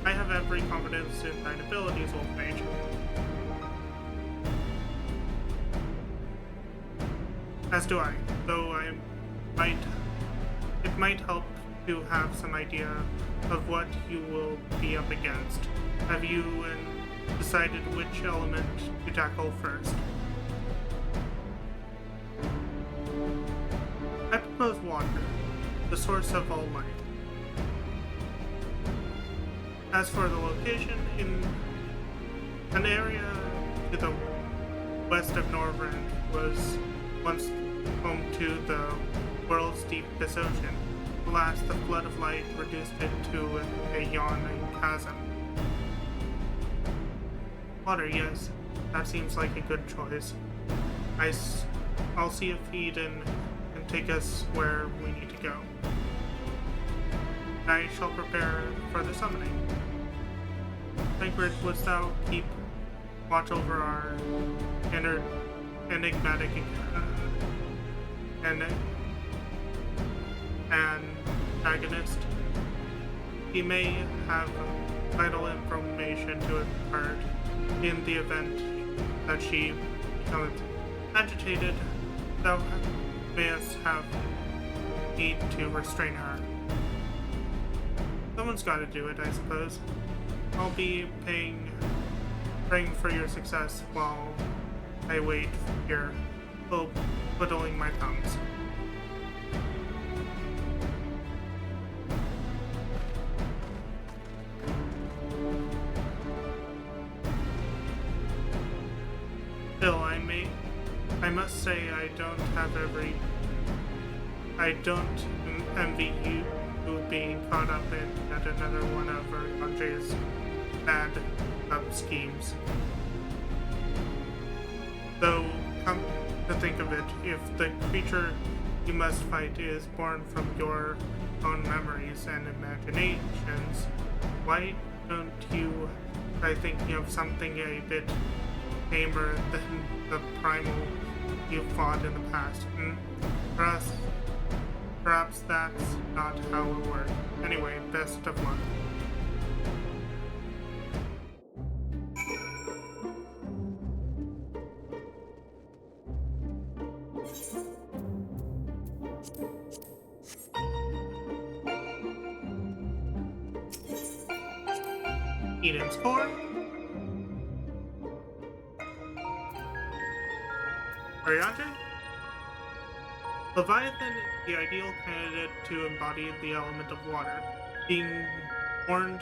have every confidence in thine abilities, old mage. As do I, though it might help to have some idea of what you will be up against. Have you decided which element to tackle first? I propose water, the source of all life. As for the location, in an area to the west of Norvrend was once home to the world's deepest ocean. Alas, the flood of light reduced it to a yawning chasm. Water, yes, that seems like a good choice. I'll see if Eden can take us where we need to go. I shall prepare for the summoning. Tancred, wouldst thou keep watch over our enigmatic antagonist? He may have vital information to impart. In the event that she becomes agitated, thou mayest have need to restrain her. Someone's got to do it, I suppose. I'll be praying for your success while I wait here, twiddling my thumbs. Still, I must say I don't envy you being caught up in yet another one of Andre's bad schemes. Though, come to think of it, if the creature you must fight is born from your own memories and imaginations, why don't you try thinking of something a bit tamer than the primal you fought in the past? Perhaps that's not how it works. Anyway, best of luck. Eden's core. Ariante? Leviathan is the ideal candidate to embody the element of water. Be warned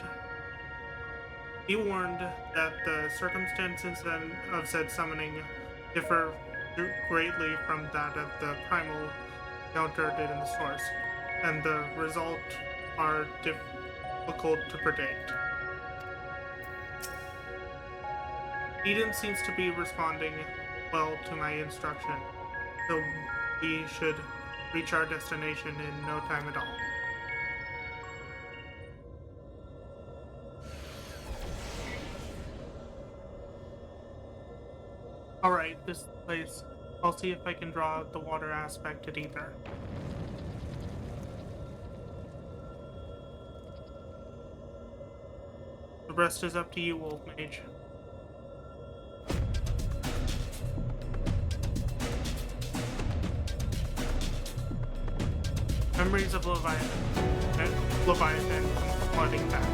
that the circumstances of said summoning differ greatly from that of the primal encountered in the source, and the result are difficult to predict. Eden seems to be responding well to my instruction, so we should reach our destination in no time at all. Alright, this place, I'll see if I can draw out the water aspect at either. The rest is up to you, old mage. Memories of Leviathan flooding back.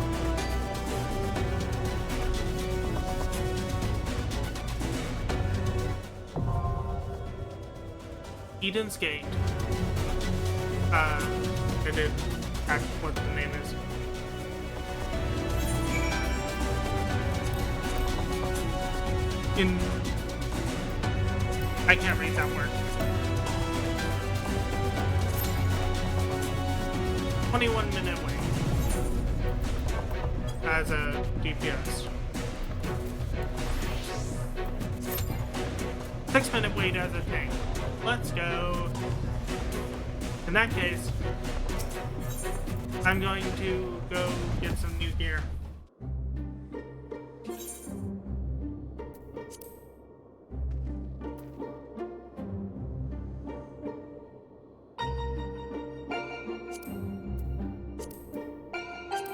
Eden's Gate. I did catch what the name is. I can't read that word. 21-minute wait. as a DPS. 6-minute wait as a tank. Let's go. In that case, I'm going to go get some new gear.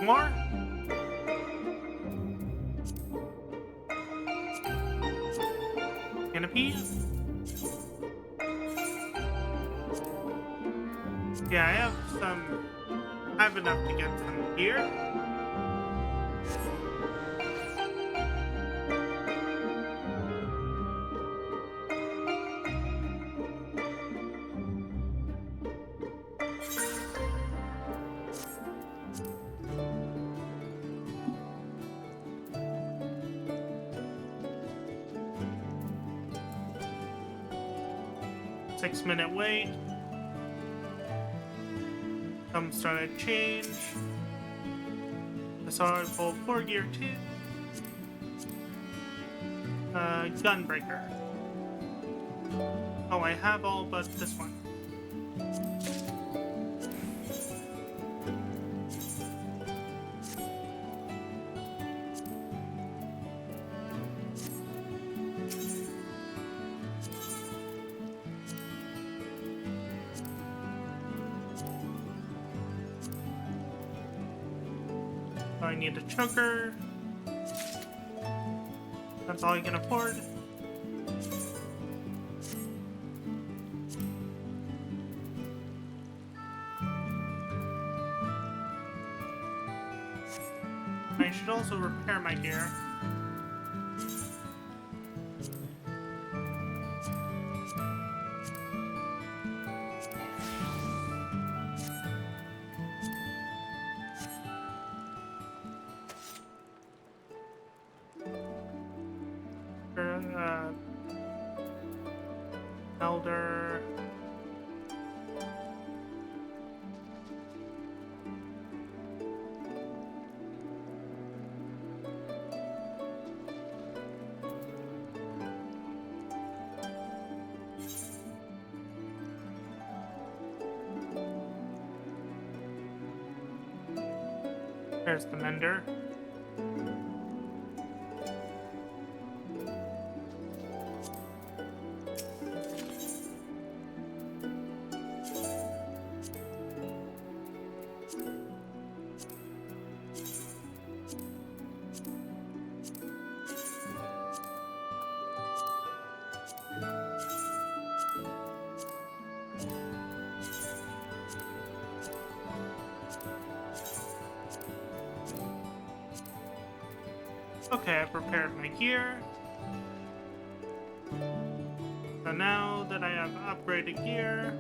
More? Canopy? Yeah, I have enough to get some gear. Six-minute wait. Some started change. I saw it pull 4 gear 2. Gunbreaker. Oh, I have all but this one. I need a choker. That's all I can afford. I should also repair my gear. Elder. There's the mender. Okay, I've prepared my gear. So now that I have upgraded gear,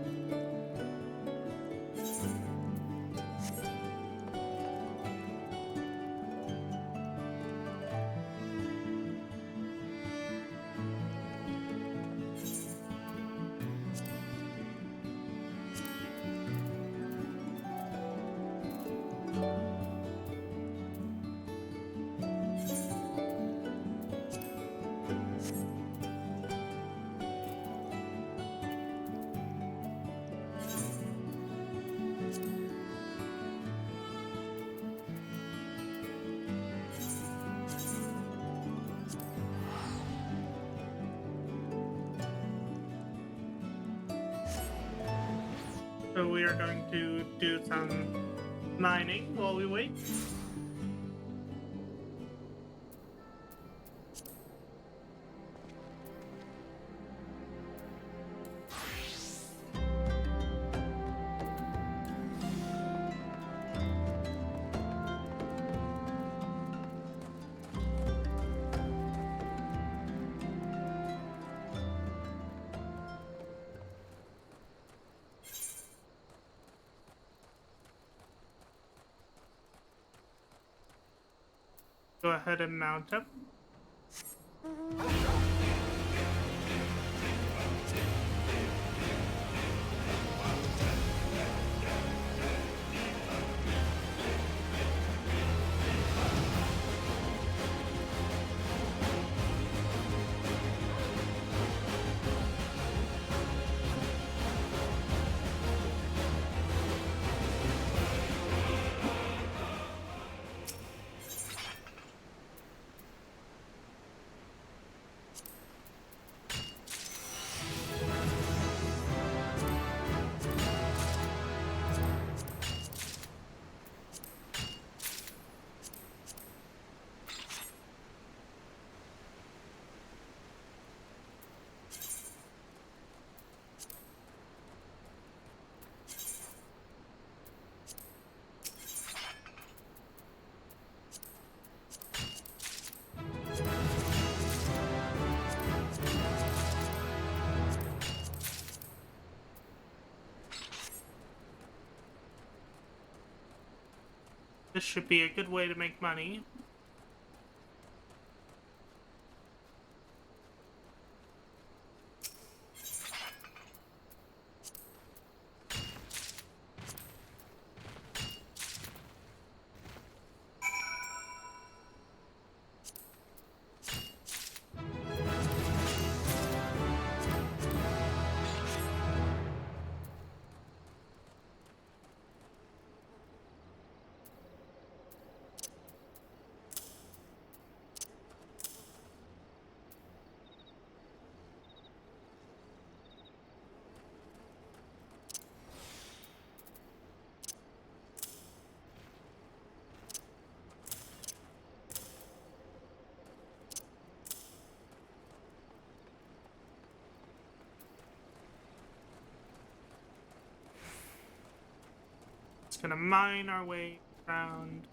so we are going to do some mining while we wait. Go ahead and mount up. This should be a good way to make money. Just gonna mine our way around.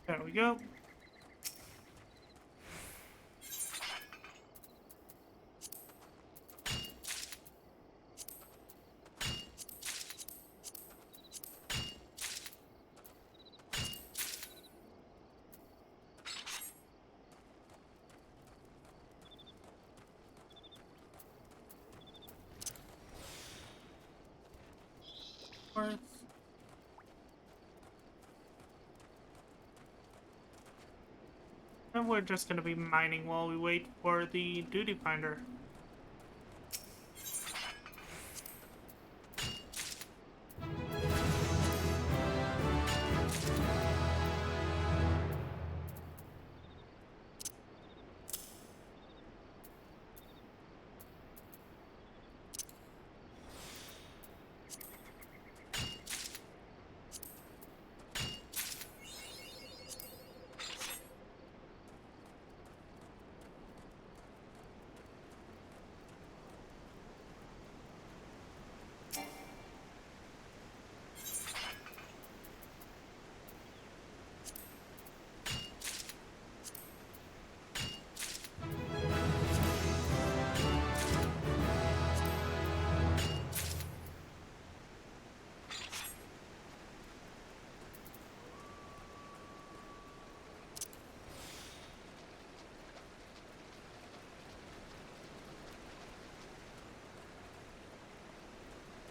There we go. And we're just gonna be mining while we wait for the duty finder.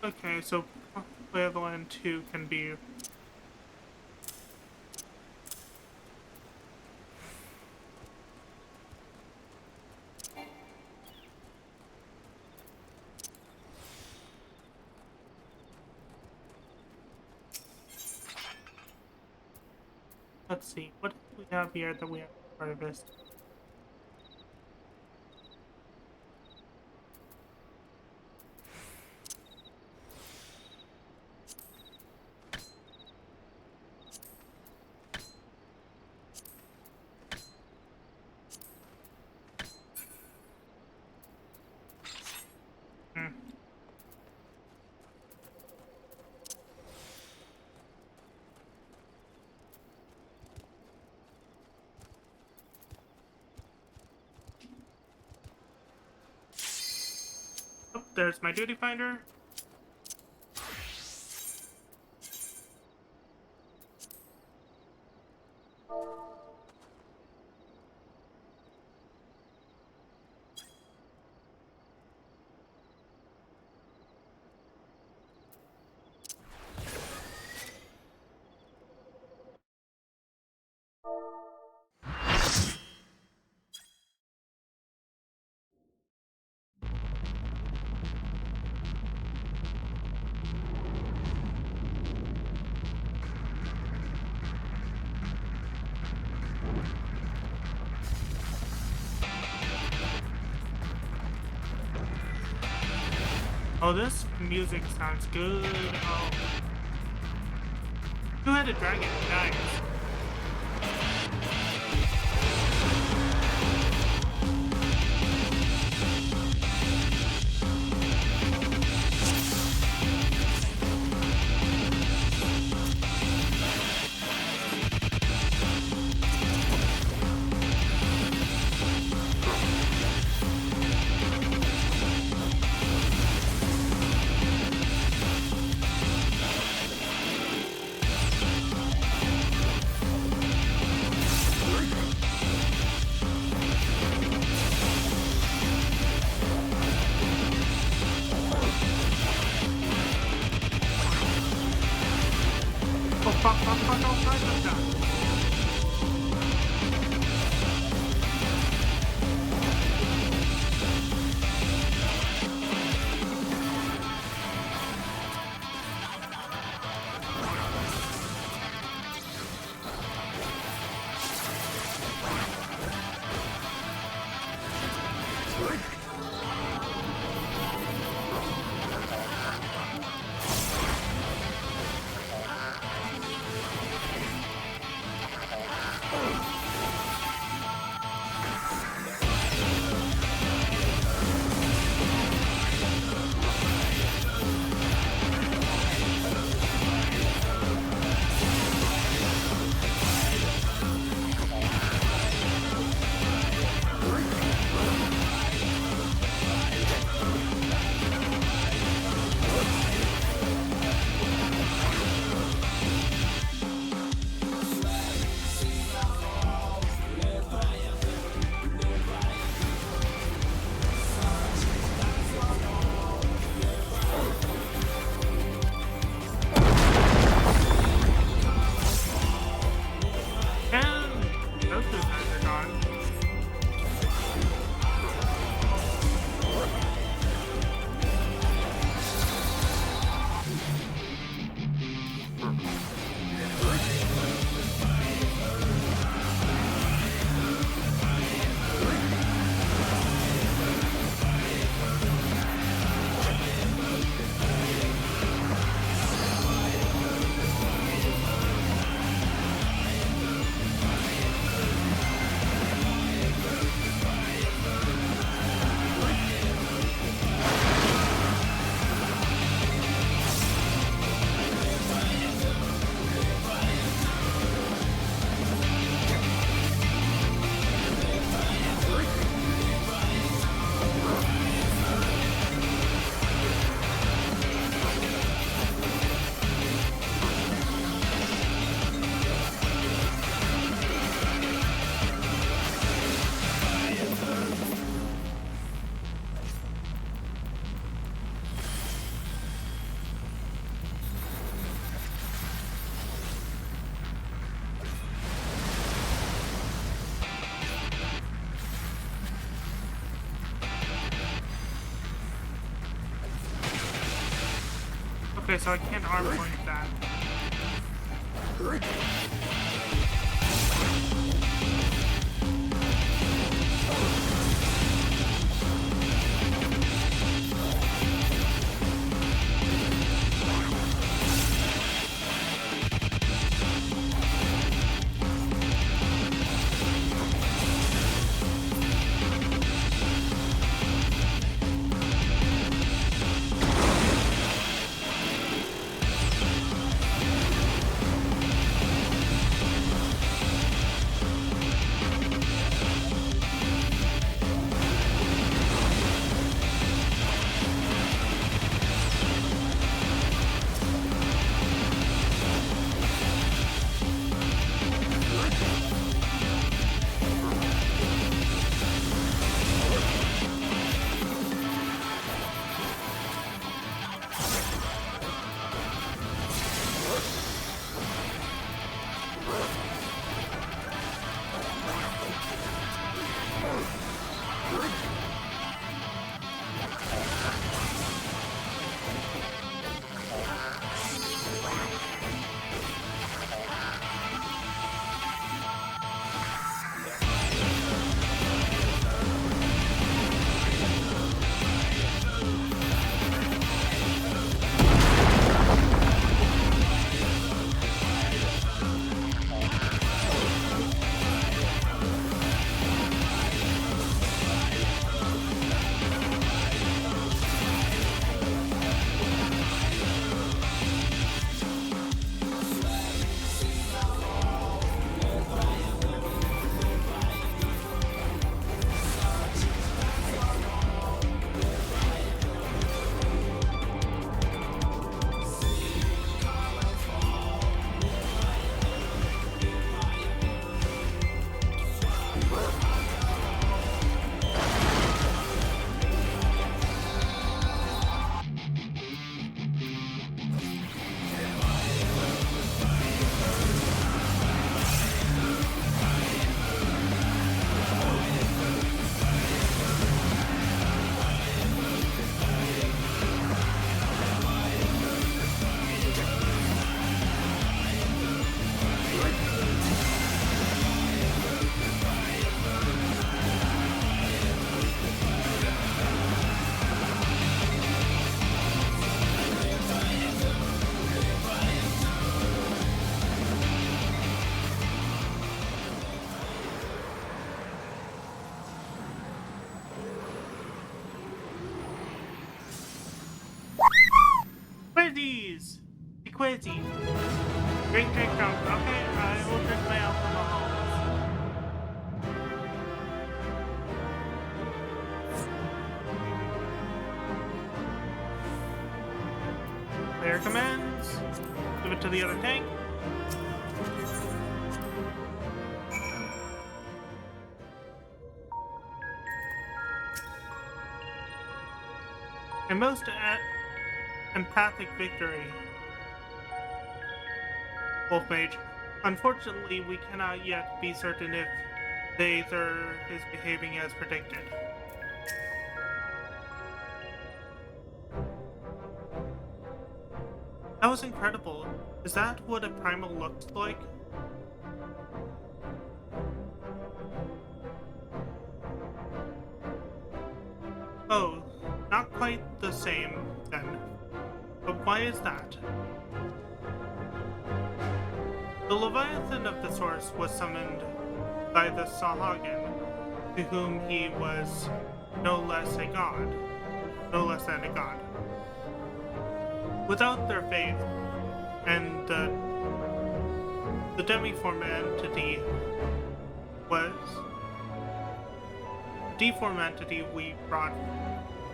Okay, so Land 2 can be... Let's see, what do we have here that we have to harvest? Oh, there's my duty finder. Oh, this music sounds good. Oh. Two-headed dragon, nice. fuck all kinds of stuff. Okay, so I can't arm point that. Quizzies! The Quizzies. Drink. Okay, I will drink my alcohol. Player commands. Give it to the other tank. A most empathic victory, Wolf Mage. Unfortunately, we cannot yet be certain if the Aether is behaving as predicted. That was incredible. Is that what a primal looks like? Oh, not quite the same, then. But why is that? The Leviathan of the Source was summoned by the Sahagin, to whom he was no less than a god. Without their faith, and the demiform entity was deformed entity we brought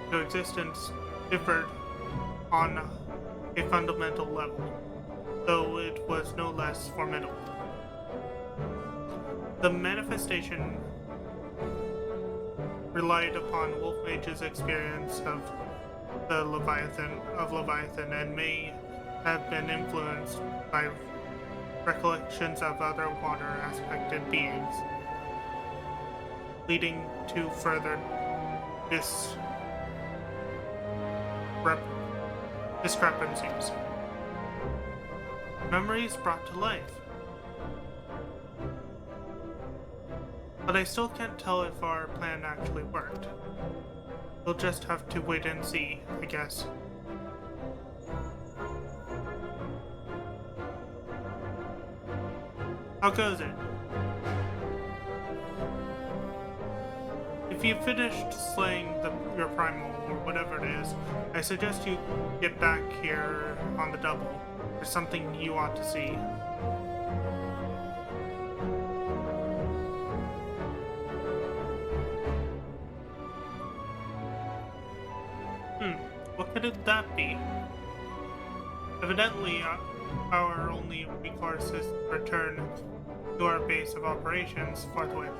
to existence differed on a fundamental level, though it was no less formidable. The manifestation relied upon Wolfmage's experience of the Leviathan and may have been influenced by recollections of other water-aspected beings, leading to further discrepancies. Memories brought to life. But I still can't tell if our plan actually worked. We'll just have to wait and see, I guess. How goes it? If you've finished slaying your primal, or whatever it is, I suggest you get back here on the double. There's something you ought to see. What could that be? Evidently, our only recourse is to return to our base of operations forthwith.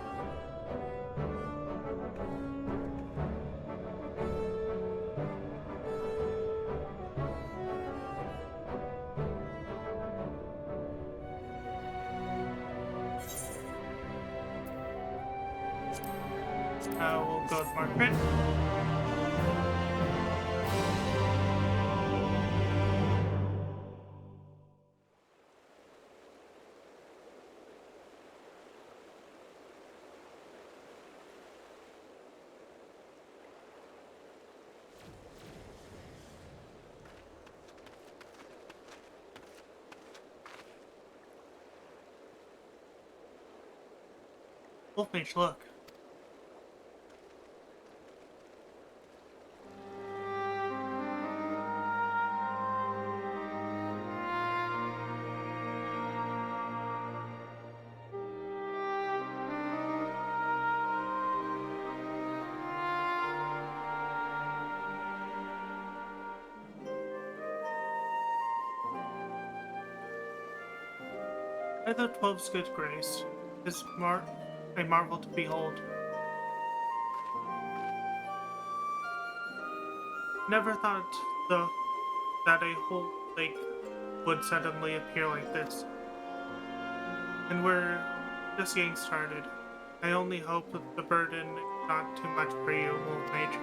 We'll go with Margaret. Wolfmage, look. By the 12's good grace, is a marvel to behold. Never thought, though, that a whole lake would suddenly appear like this. And we're just getting started. I only hope that the burden is not too much for you, Wolfmage.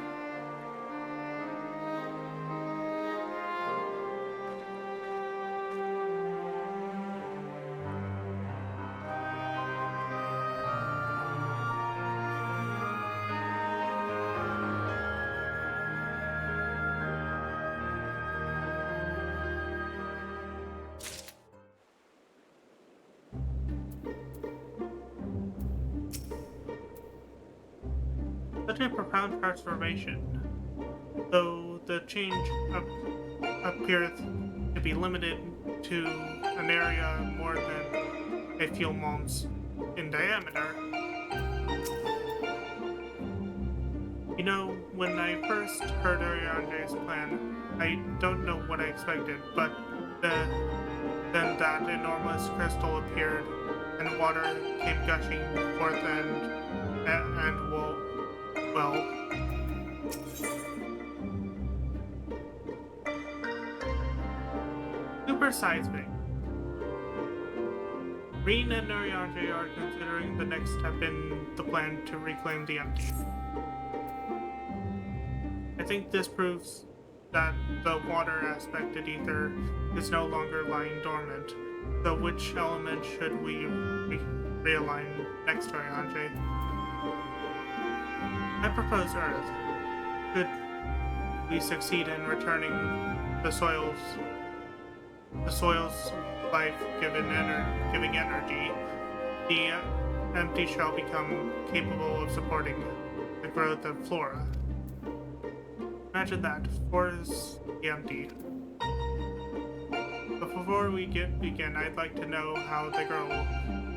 Such a profound transformation, though the change appeareth to be limited to an area more than a few months in diameter. You know, when I first heard Ariande's plan, I don't know what I expected, but then that enormous crystal appeared, and water came gushing forth, and well, super seismic. Reen and Ariande are considering the next step in the plan to reclaim the empty. I think this proves that the water aspected ether is no longer lying dormant. So which element should we realign next to Ariande? I propose Earth. Could we succeed in returning the soil's life-giving energy, the empty shall become capable of supporting the growth of flora. Imagine that, forest empty. But before we begin, I'd like to know how the girl is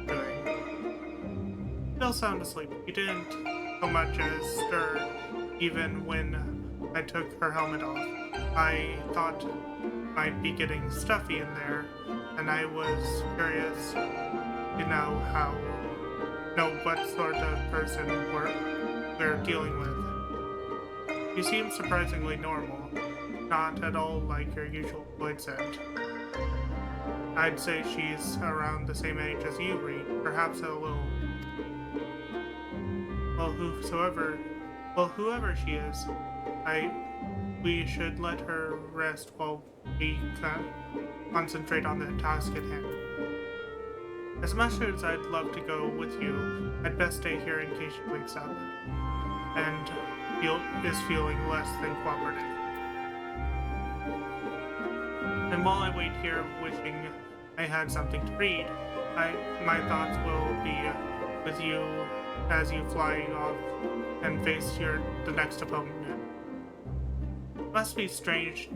doing. Still sound asleep. You didn't so much as stir even when I took her helmet off. I thought might be getting stuffy in there, and I was curious to know what sort of person we're dealing with. You seem surprisingly normal, not at all like your usual void scent. I'd say she's around the same age as you, Reed, perhaps a little. Whoever she is, we should let her rest while we concentrate on the task at hand. As much as I'd love to go with you, I'd best stay here in case she wakes up and is feeling less than cooperative. And while I wait here wishing I had something to read, my thoughts will be with you as you fly off and face the next opponent. It must be a strange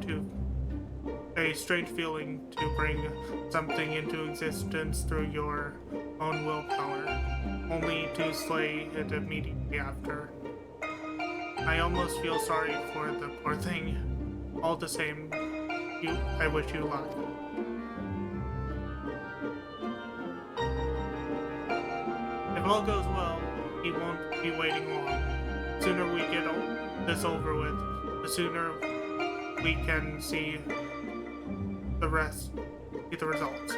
feeling to bring something into existence through your own willpower, only to slay it immediately after. I almost feel sorry for the poor thing. All the same, I wish you luck. If all goes well, he won't be waiting long. The sooner we get this over with, the sooner we can see the results.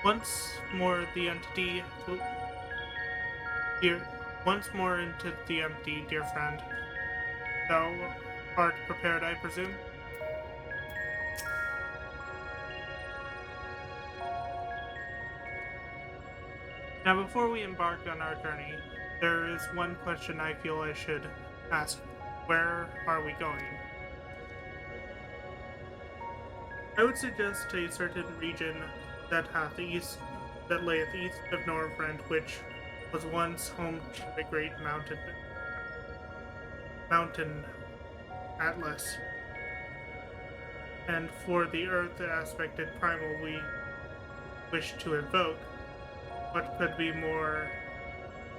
Once more into the empty, dear friend. Thou art prepared, I presume? Now, before we embark on our journey, there is one question I feel I should ask. Where are we going? I would suggest a certain region that layeth east of Northrend, which was once home to the great mountain Atlas. And for the earth aspected primal we wish to invoke, what could be more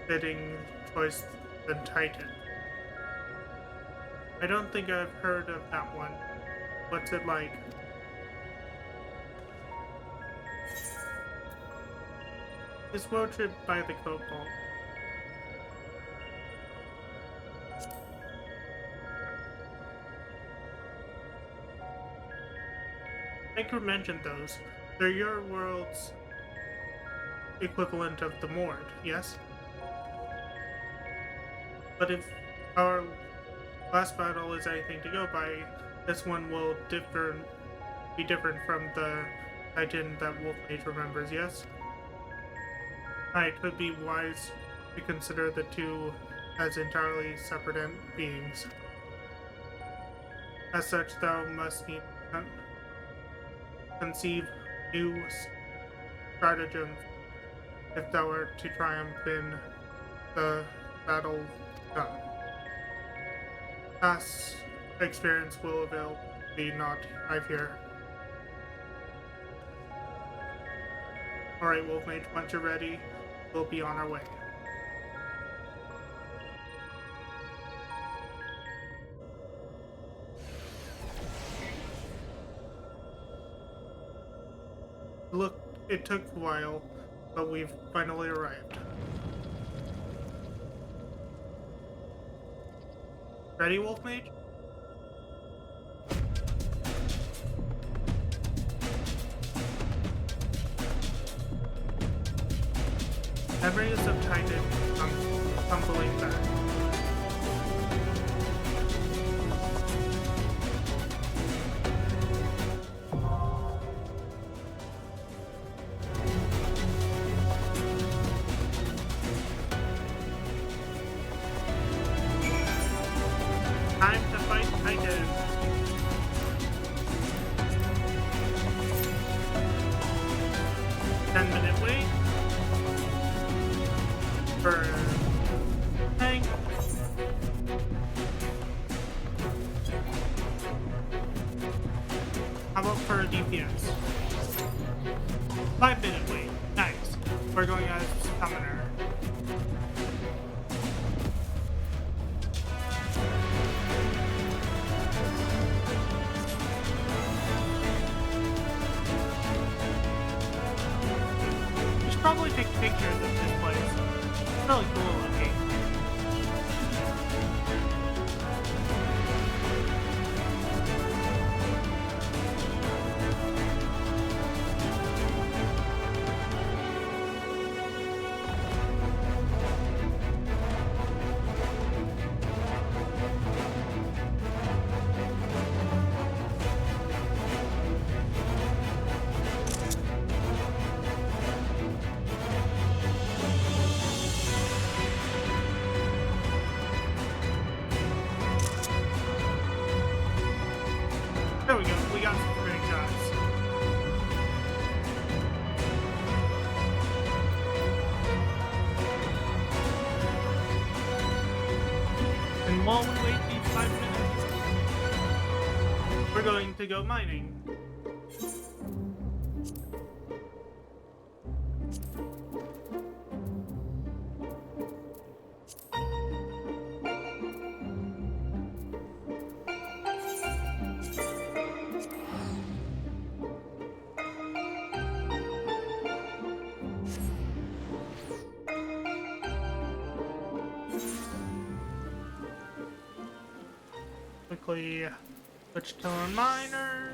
fitting choice than Titan? I don't think I've heard of that one. What's it like? Is worshipped by the Cobalt. Thank you mentioned those. They're your world's equivalent of the Mord, yes? But if our last battle is anything to go by, this one will be different from the Titan that Wolf Mage remembers, yes? It would be wise to consider the two as entirely separate beings. As such, thou must need to conceive new stratagems if thou art to triumph in the battle done. Past experience will avail thee not, I fear. Alright, Wolf Mage, once you're ready, we'll be on our way. Look, it took a while, but we've finally arrived. Ready, Wolf Mage? Memories of Titan tumbling back. Time to fight Titan. Ten-minute wait for tank. How about for a DPS? 5-minute wait. Nice. We're going as summoner. Probably take pictures of this place. It's really cool looking. There we go, we got some great shots. And while we wait these 5 minutes, we're going to go mining. Quickly switch to a miner.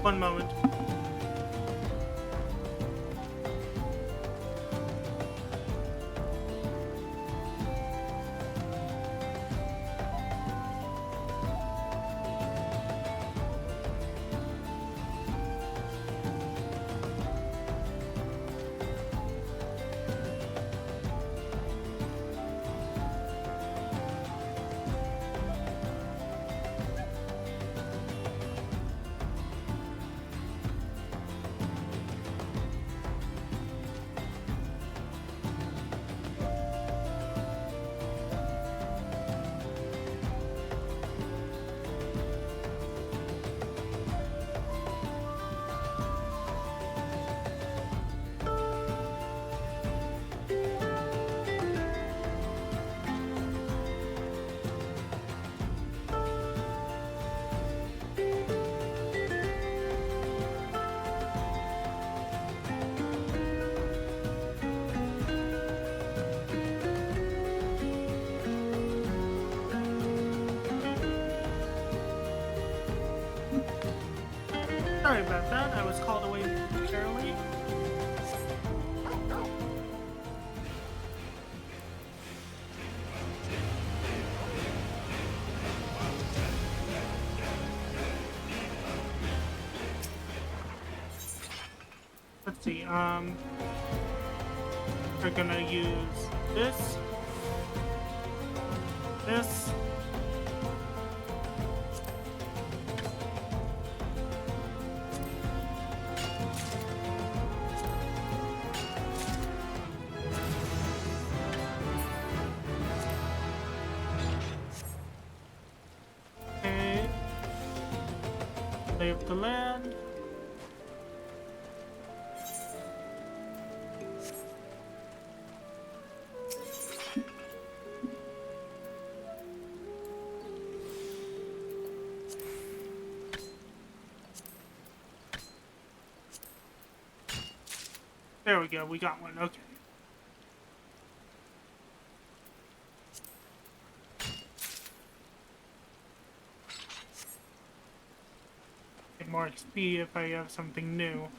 One moment. Sorry about that, I was called away momentarily. let's see, we're gonna use this. Okay. Save the land. There we go, we got one, okay. Get more XP if I have something new.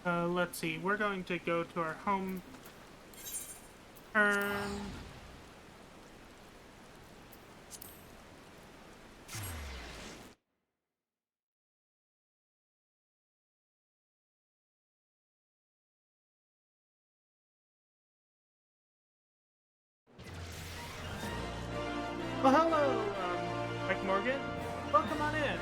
Let's see, we're going to go to our home turn. Well, hello, Mike Morgan. Welcome on in.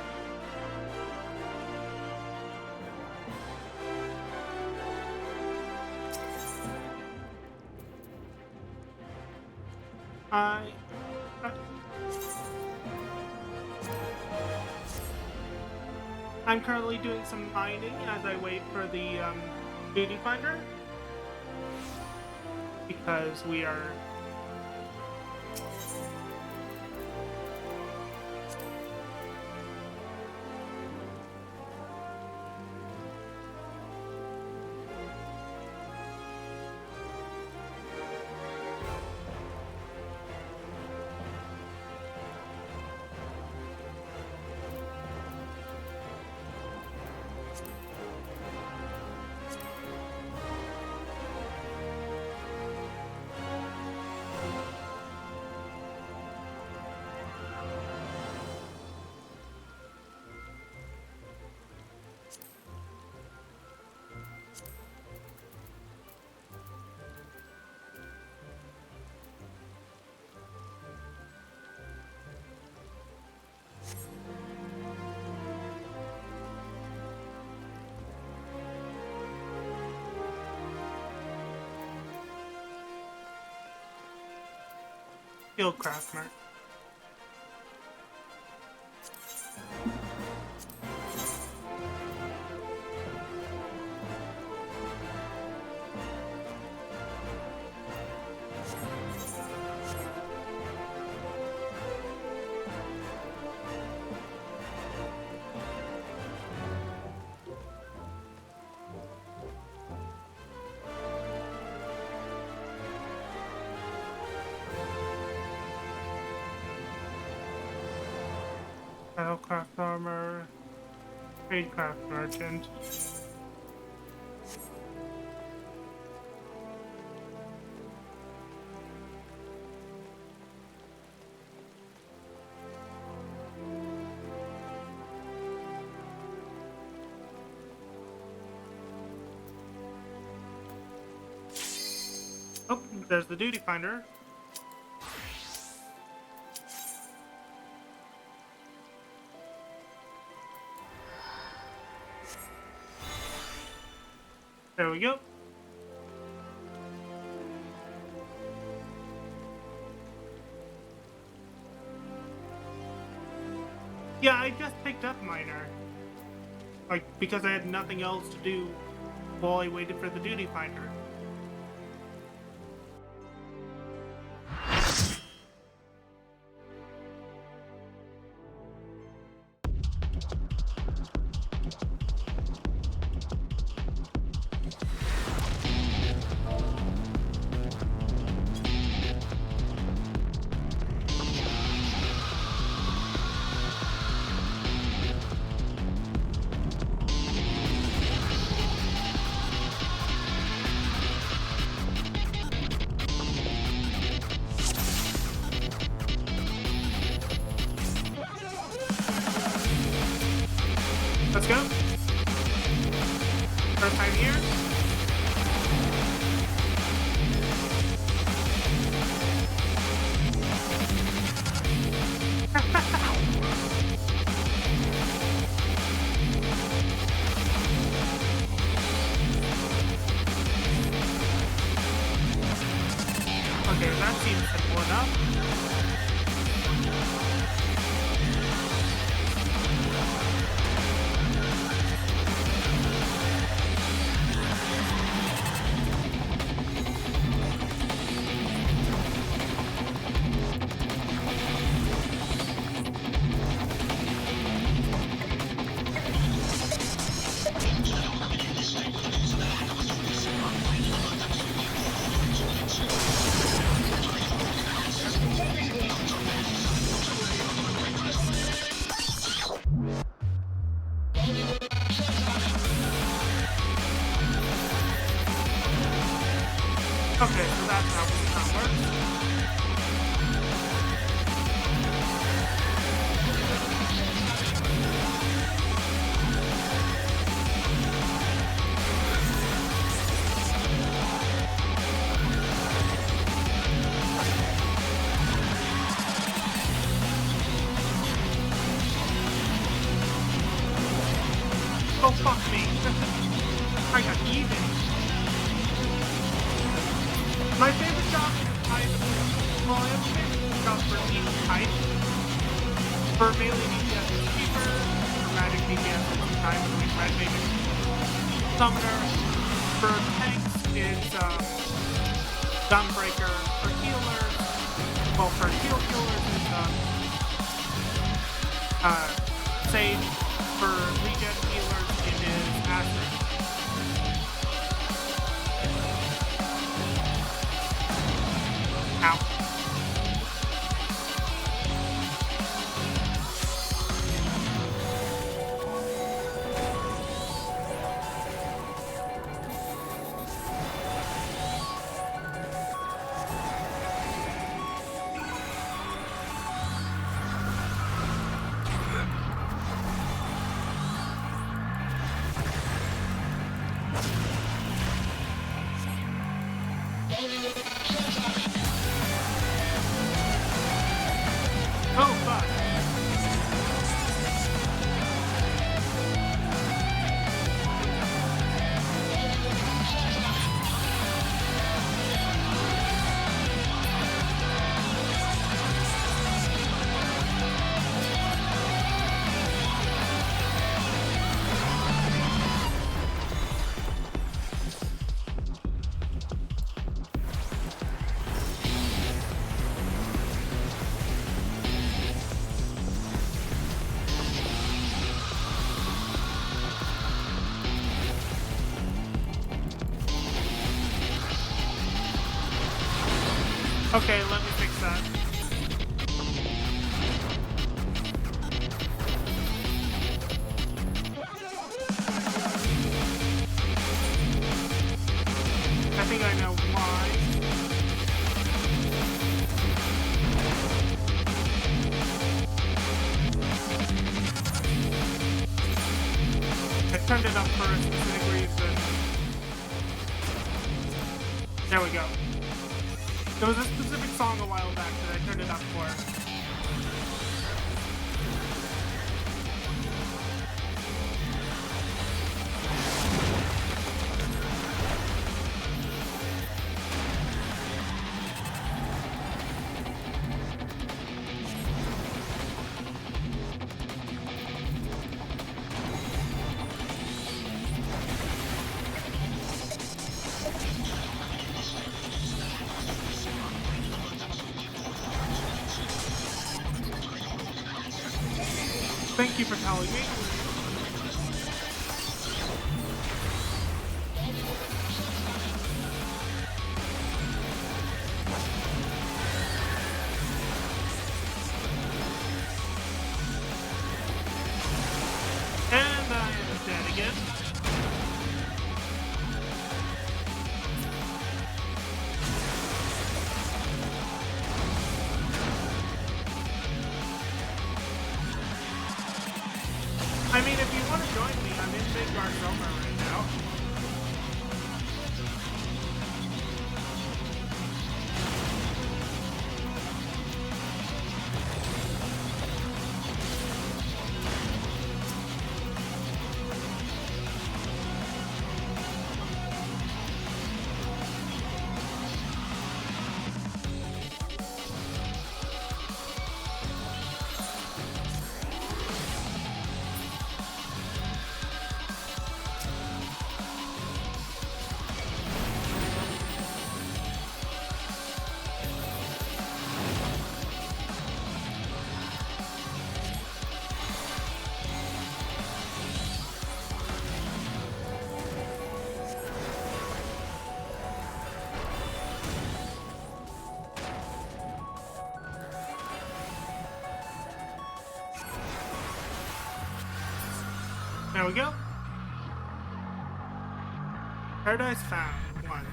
I'm currently doing some mining as I wait for the duty finder, because we are Skillcraft Mart. Battlecraft armor, tradecraft merchant. Oh, there's the duty finder. There we go. Yeah, I just picked up Miner. Like, because I had nothing else to do while I waited for the duty finder. Let's go. First time here. Okay, that seems simple enough. Okay, so that's how that works. Oh, fuck me. I got even. My favorite job is kind of... Well, I have a favorite job for each type. For melee DPS it's cheaper. For magic DPS it's sometimes doing red mage summoner. For tanks it's gunbreaker. For healers... Well, for healers it's Sage. For regen healers it is Acid. Ow. Oh, fuck. Okay, let me fix that. I think I know why. I turned it up for a specific reason. There we go. There was a specific song a while back that I turned it up for. Thank you for telling me. And I am dead again. I mean, if you want to join me, I'm in Big Barzoma right now. There we go. Paradise found. 1.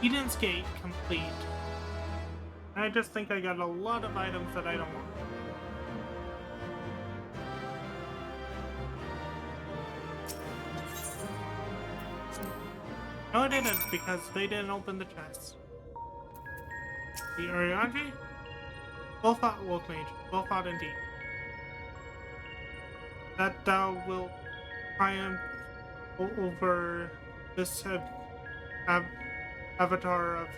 Eden's Gate complete. I just think I got a lot of items that I don't want. No, I didn't, because they didn't open the chest. The Urianji? Well fought, Wolf Mage. Well fought indeed. That thou wilt triumph over this avatar of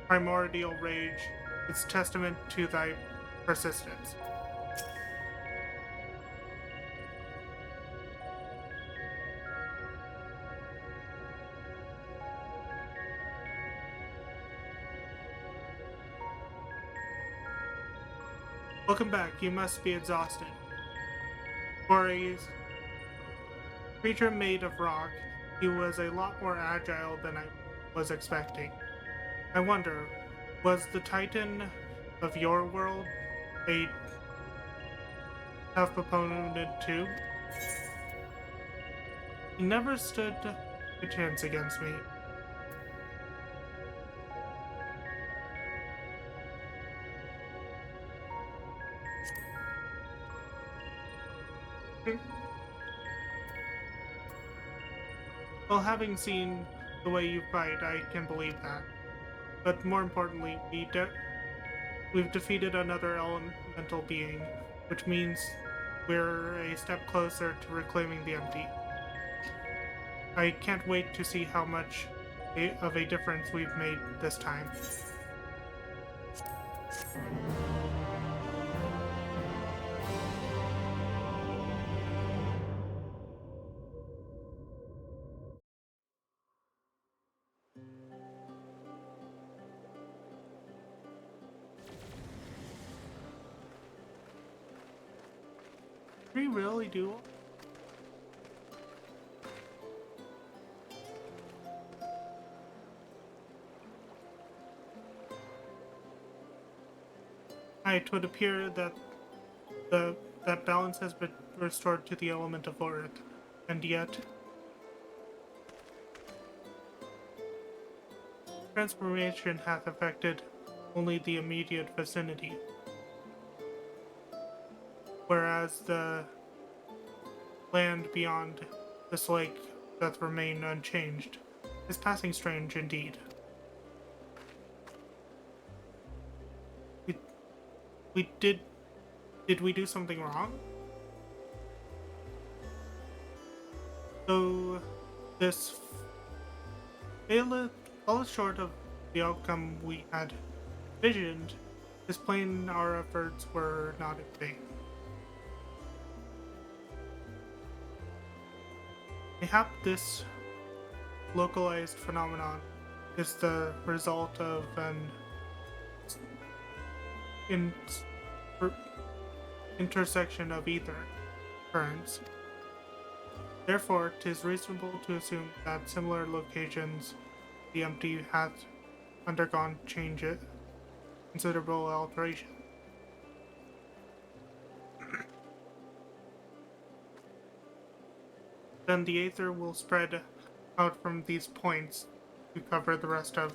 primordial rage is testament to thy persistence. Welcome back. You must be exhausted. For a creature made of rock, he was a lot more agile than I was expecting. I wonder, was the Titan of your world a tough opponent too? He never stood a chance against me. Well, having seen the way you fight, I can believe that. But more importantly, we've defeated another elemental being, which means we're a step closer to reclaiming the empty. I can't wait to see how much of a difference we've made this time. We really do. It would appear that that balance has been restored to the element of earth, and yet transformation hath affected only the immediate vicinity, whereas the land beyond this lake doth remain unchanged. Is passing strange indeed. Did we do something wrong? So this falls short of the outcome we had envisioned. This plain our efforts were not in vain. Mayhap this localized phenomenon is the result of an intersection of ether currents. Therefore, 'tis reasonable to assume that similar locations the empty hath undergone considerable alteration. Then the aether will spread out from these points to cover the rest of.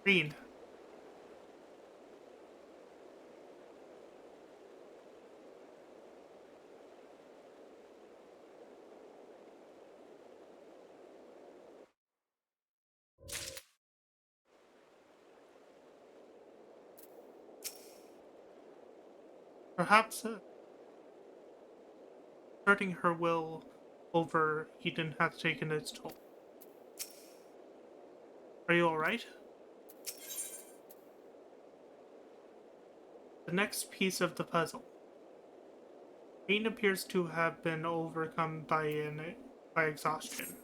Green. Perhaps asserting her will over Eden has taken its toll. Are you alright? The next piece of the puzzle. Green appears to have been overcome by exhaustion.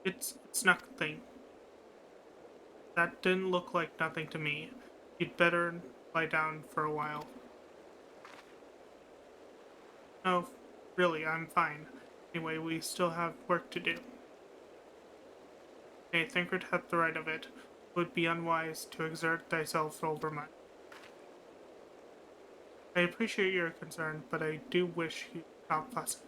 It's nothing. That didn't look like nothing to me. You'd better lie down for a while. No, really, I'm fine. Anyway, we still have work to do. Nay, Thinkard hath the right of it. It would be unwise to exert thyself overmuch. I appreciate your concern, but I do wish you'd stop fussing.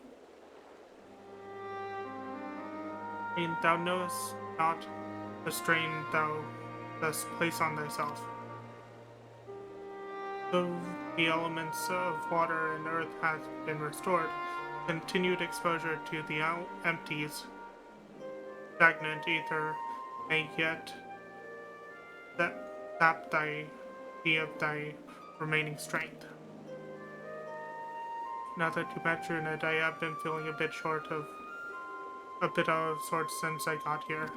Thou knowest not the strain thou dost place on thyself. Though the elements of water and earth have been restored, continued exposure to the empties, stagnant ether, may yet sap thee of thy remaining strength. Now that you mention it, I have been feeling a bit out of sorts since I got here.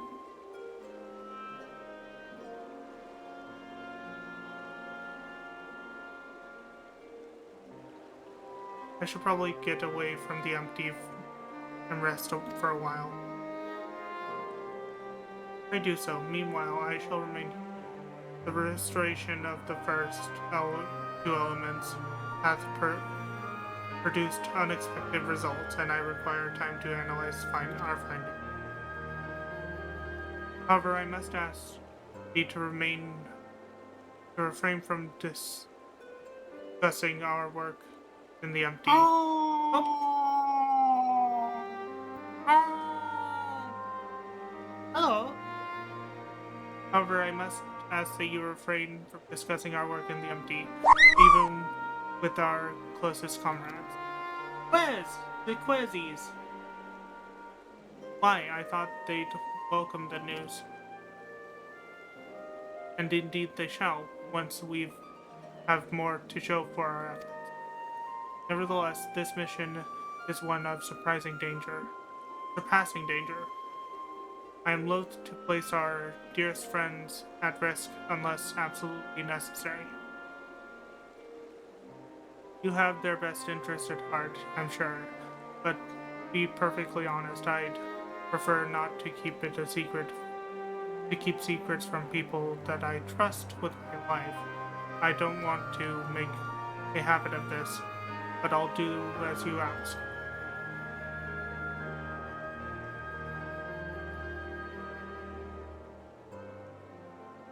I should probably get away from the empty and rest for a while. I do so. Meanwhile, I shall remain here. The restoration of the first two elements hath produced unexpected results, and I require time to analyze our findings. However, I must ask thee to refrain from discussing our work in the empty. Oh. Hello. However, I must ask that you refrain from discussing our work in the empty, even with our closest comrades. The Ffxiv. Why, I thought they'd welcome the news. And indeed they shall, once we have more to show for our efforts. Nevertheless, this mission is one of surpassing danger. I am loath to place our dearest friends at risk unless absolutely necessary. You have their best interest at heart, I'm sure, but to be perfectly honest, I'd prefer not to keep it a secret. To keep secrets from people that I trust with my life. I don't want to make a habit of this, but I'll do as you ask.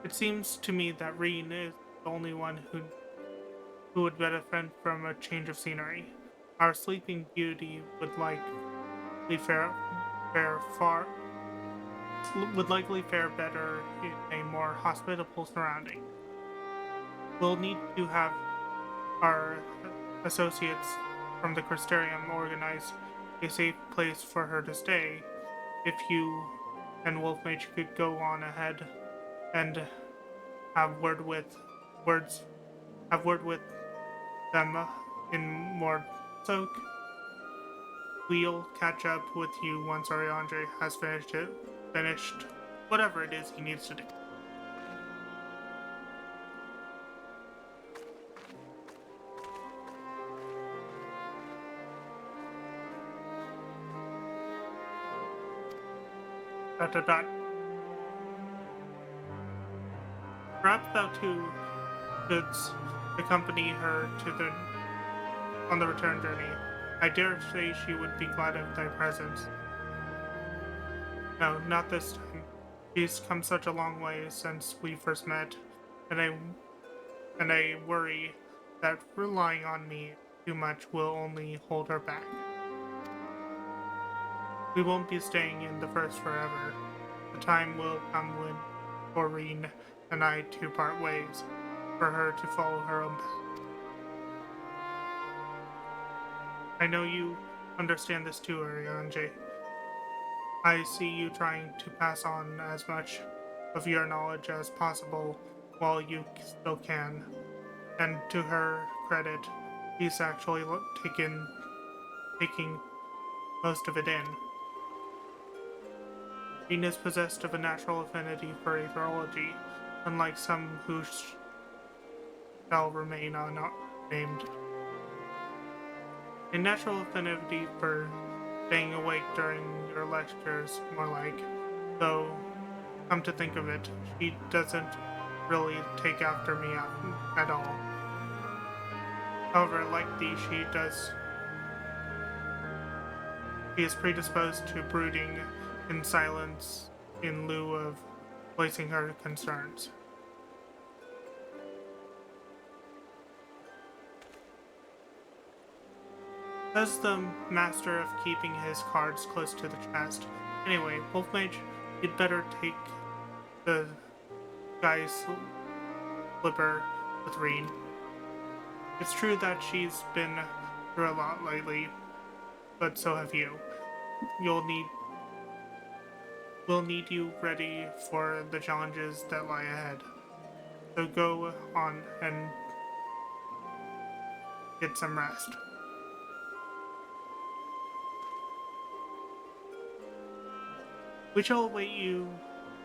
It seems to me that Reen is the only one who would benefit from a change of scenery. Our sleeping beauty would likely fare better in a more hospitable surrounding. We'll need to have our associates from the Crystarium organize a safe place for her to stay. If you and Wolfmage could go on ahead and have word with them in more soak. We'll catch up with you once Ariandre has finished whatever it is he needs to do. Dot dot dot. Perhaps thou too shouldst accompany her on the return journey. I dare say she would be glad of thy presence. No, not this time. She's come such a long way since we first met, and I worry that relying on me too much will only hold her back. We won't be staying in the first forever. The time will come when Doreen and I too part ways, for her to follow her own path. I know you understand this too, Arianje. I see you trying to pass on as much of your knowledge as possible while you still can. And to her credit, she's actually taking most of it in. Jean is possessed of a natural affinity for aetherology, unlike some who shall remain unnamed. A natural affinity for staying awake during your lectures, more like, though, come to think of it, she doesn't really take after me at all. However, like thee, she is predisposed to brooding in silence in lieu of voicing her concerns. Says the master of keeping his cards close to the chest. Anyway, Wolfmage, you'd better take the guy's slipper with Reen. It's true that she's been through a lot lately, but so have you. We'll need you ready for the challenges that lie ahead. So go on and get some rest. We shall await you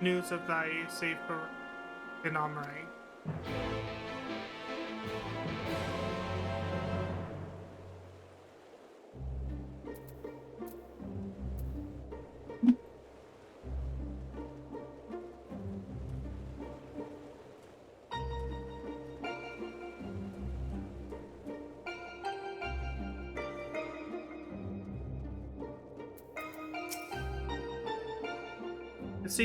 news of thy safe in Amaray. It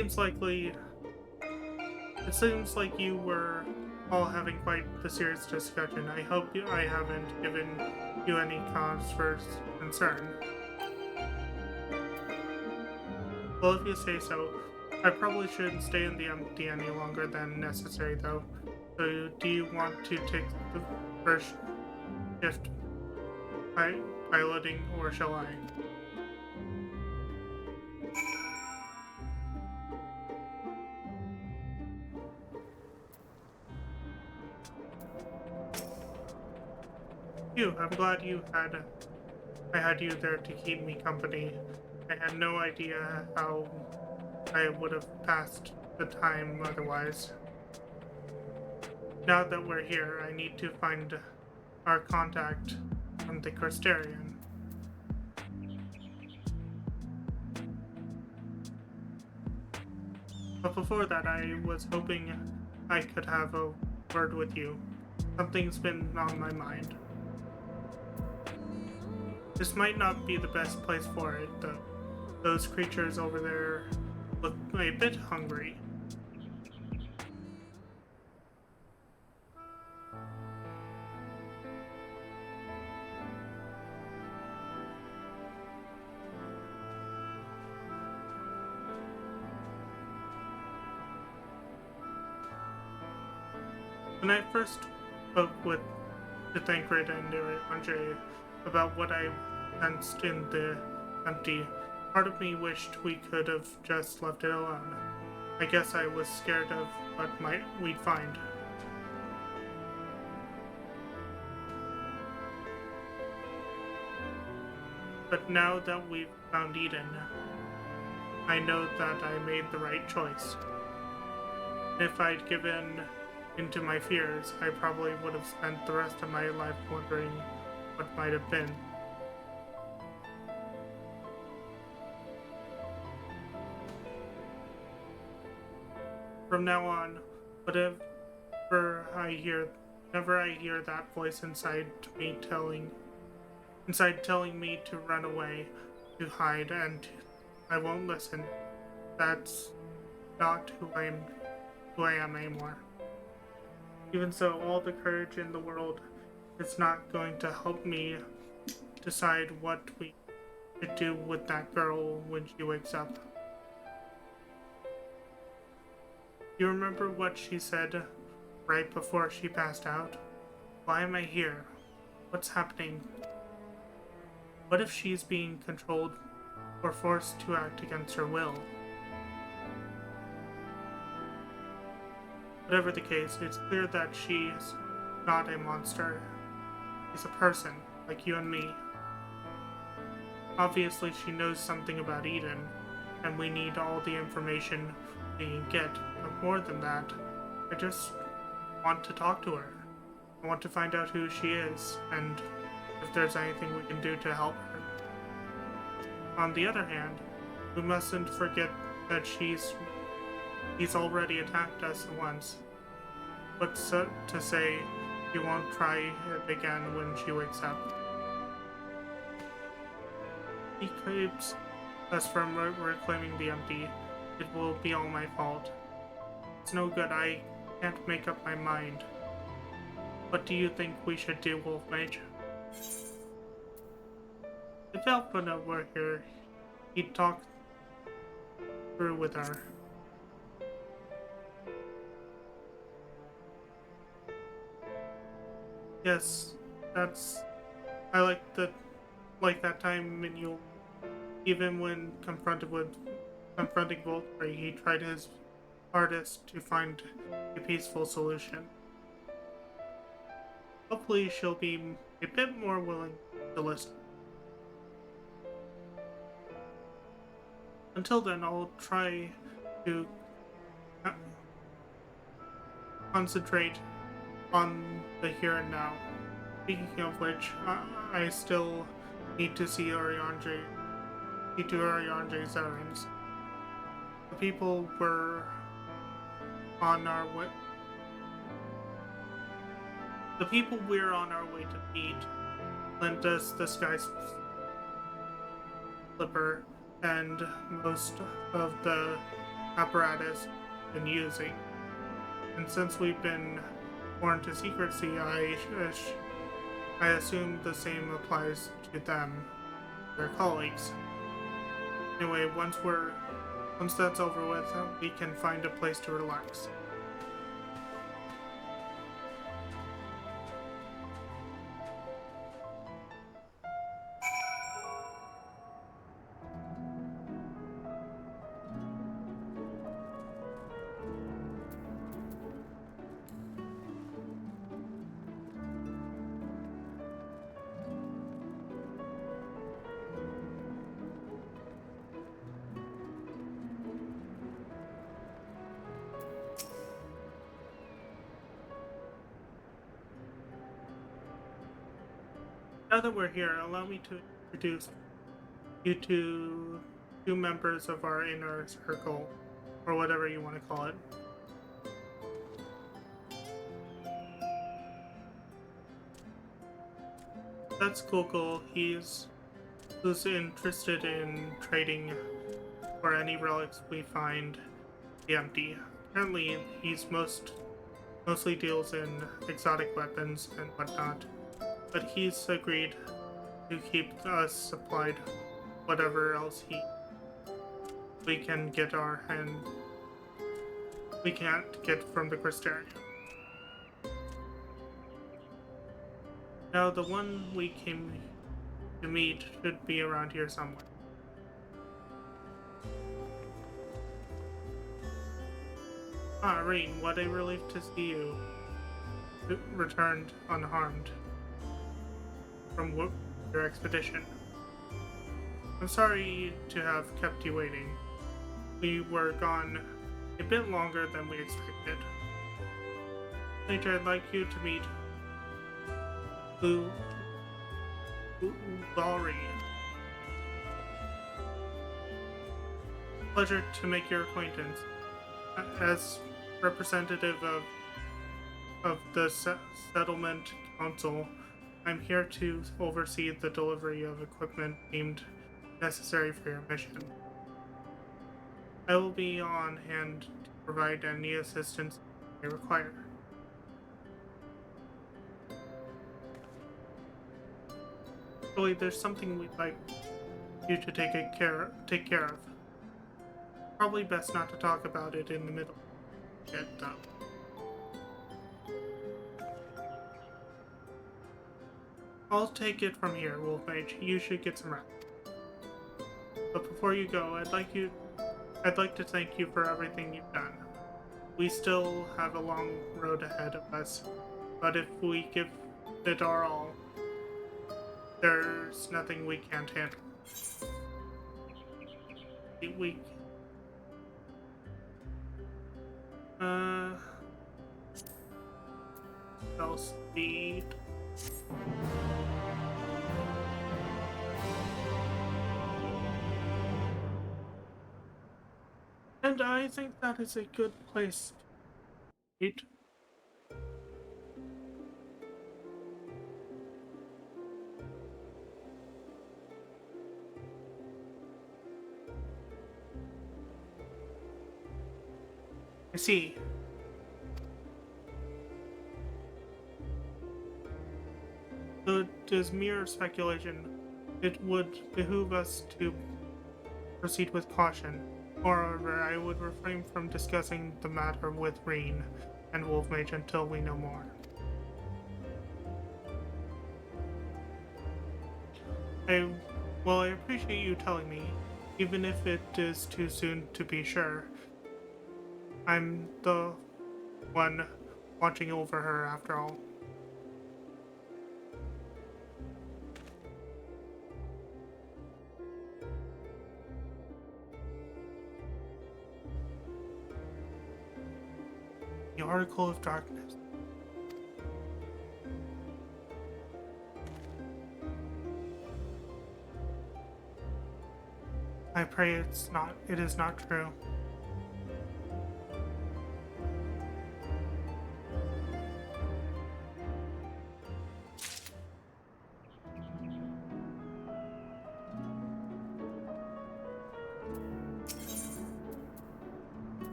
seems like you were all having quite the serious discussion. I hope I haven't given you any cause for concern. Well, if you say so, I probably shouldn't stay in the empty any longer than necessary, though. So, do you want to take the first shift piloting, or shall I? I'm glad I had you there to keep me company. I had no idea how I would have passed the time otherwise. Now that we're here, I need to find our contact from the Crystarian. But before that, I was hoping I could have a word with you. Something's been on my mind. This might not be the best place for it, though. Those creatures over there look a bit hungry. When I first spoke with the Thancred and Andre about what I sensed in the empty, part of me wished we could have just left it alone. I guess I was scared of what we'd find. But now that we've found Eden, I know that I made the right choice. If I'd given into my fears, I probably would have spent the rest of my life wondering what might have been. from now on, whenever I hear that voice inside telling me to run away, to hide, and I won't listen. That's not who I am anymore. Even so, all the courage in the world is not going to help me decide what we should do with that girl when she wakes up. You remember what she said right before she passed out? Why am I here? What's happening? What if she's being controlled or forced to act against her will? Whatever the case, it's clear that she's not a monster. She's a person, like you and me. Obviously, she knows something about Eden, and we need all the information we can get. But more than that, I just want to talk to her. I want to find out who she is, and if there's anything we can do to help her. On the other hand, we mustn't forget that he's already attacked us once. What's to say he won't try it again when she wakes up? He keeps us from reclaiming the empty. It will be all my fault. It's no good, I can't make up my mind. What do you think we should do, Wolf Mage? If Elfina were here, he'd talk through with her. Yes, I like that time in you. Even when confronting Voltry, he tried his hardest to find a peaceful solution. Hopefully she'll be a bit more willing to listen. Until then, I'll try to concentrate on the here and now. Speaking of which, I still need to see Ariandre's errands. The people we're on our way to meet lent us the Sky Slipper and most of the apparatus we've been using. And since we've been sworn to secrecy, I assume the same applies to them, their colleagues. Anyway, once that's over with, we can find a place to relax. Now that we're here, allow me to introduce you to two members of our inner circle, or whatever you want to call it. That's Google. Who's interested in trading for any relics we find empty. Apparently, he's mostly deals in exotic weapons and whatnot. But he's agreed to keep us supplied whatever else we can't get from the Crystarium. Now the one we came to meet should be around here somewhere. Ah, Reen, what a relief to see you returned unharmed from your expedition. I'm sorry to have kept you waiting. We were gone a bit longer than we expected. Later, I'd like you to meet Floofy. Pleasure to make your acquaintance. As representative of the settlement council. I'm here to oversee the delivery of equipment deemed necessary for your mission. I will be on hand to provide any assistance you may require. Actually, there's something we'd like you to take care of. Probably best not to talk about it in the middle of it, though. I'll take it from here, Wolf Mage. You should get some rest. But before you go, I'd like to thank you for everything you've done. We still have a long road ahead of us, but if we give it our all, there's nothing we can't handle. We spell speed. And I think that is a good place to eat. I see. Though it is mere speculation, it would behoove us to proceed with caution. Moreover, I would refrain from discussing the matter with Reen and Wolfmage until we know more. I appreciate you telling me, even if it is too soon to be sure. I'm the one watching over her after all. The Article of Darkness. I pray it is not true.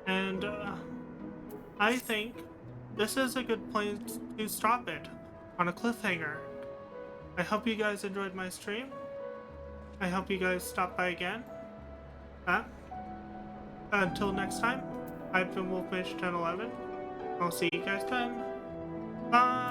And I think this is a good place to stop it, on a cliffhanger. I hope you guys enjoyed my stream. I hope you guys stop by again. Until next time, I've been Wolfmage 1011. I'll see you guys then. Bye!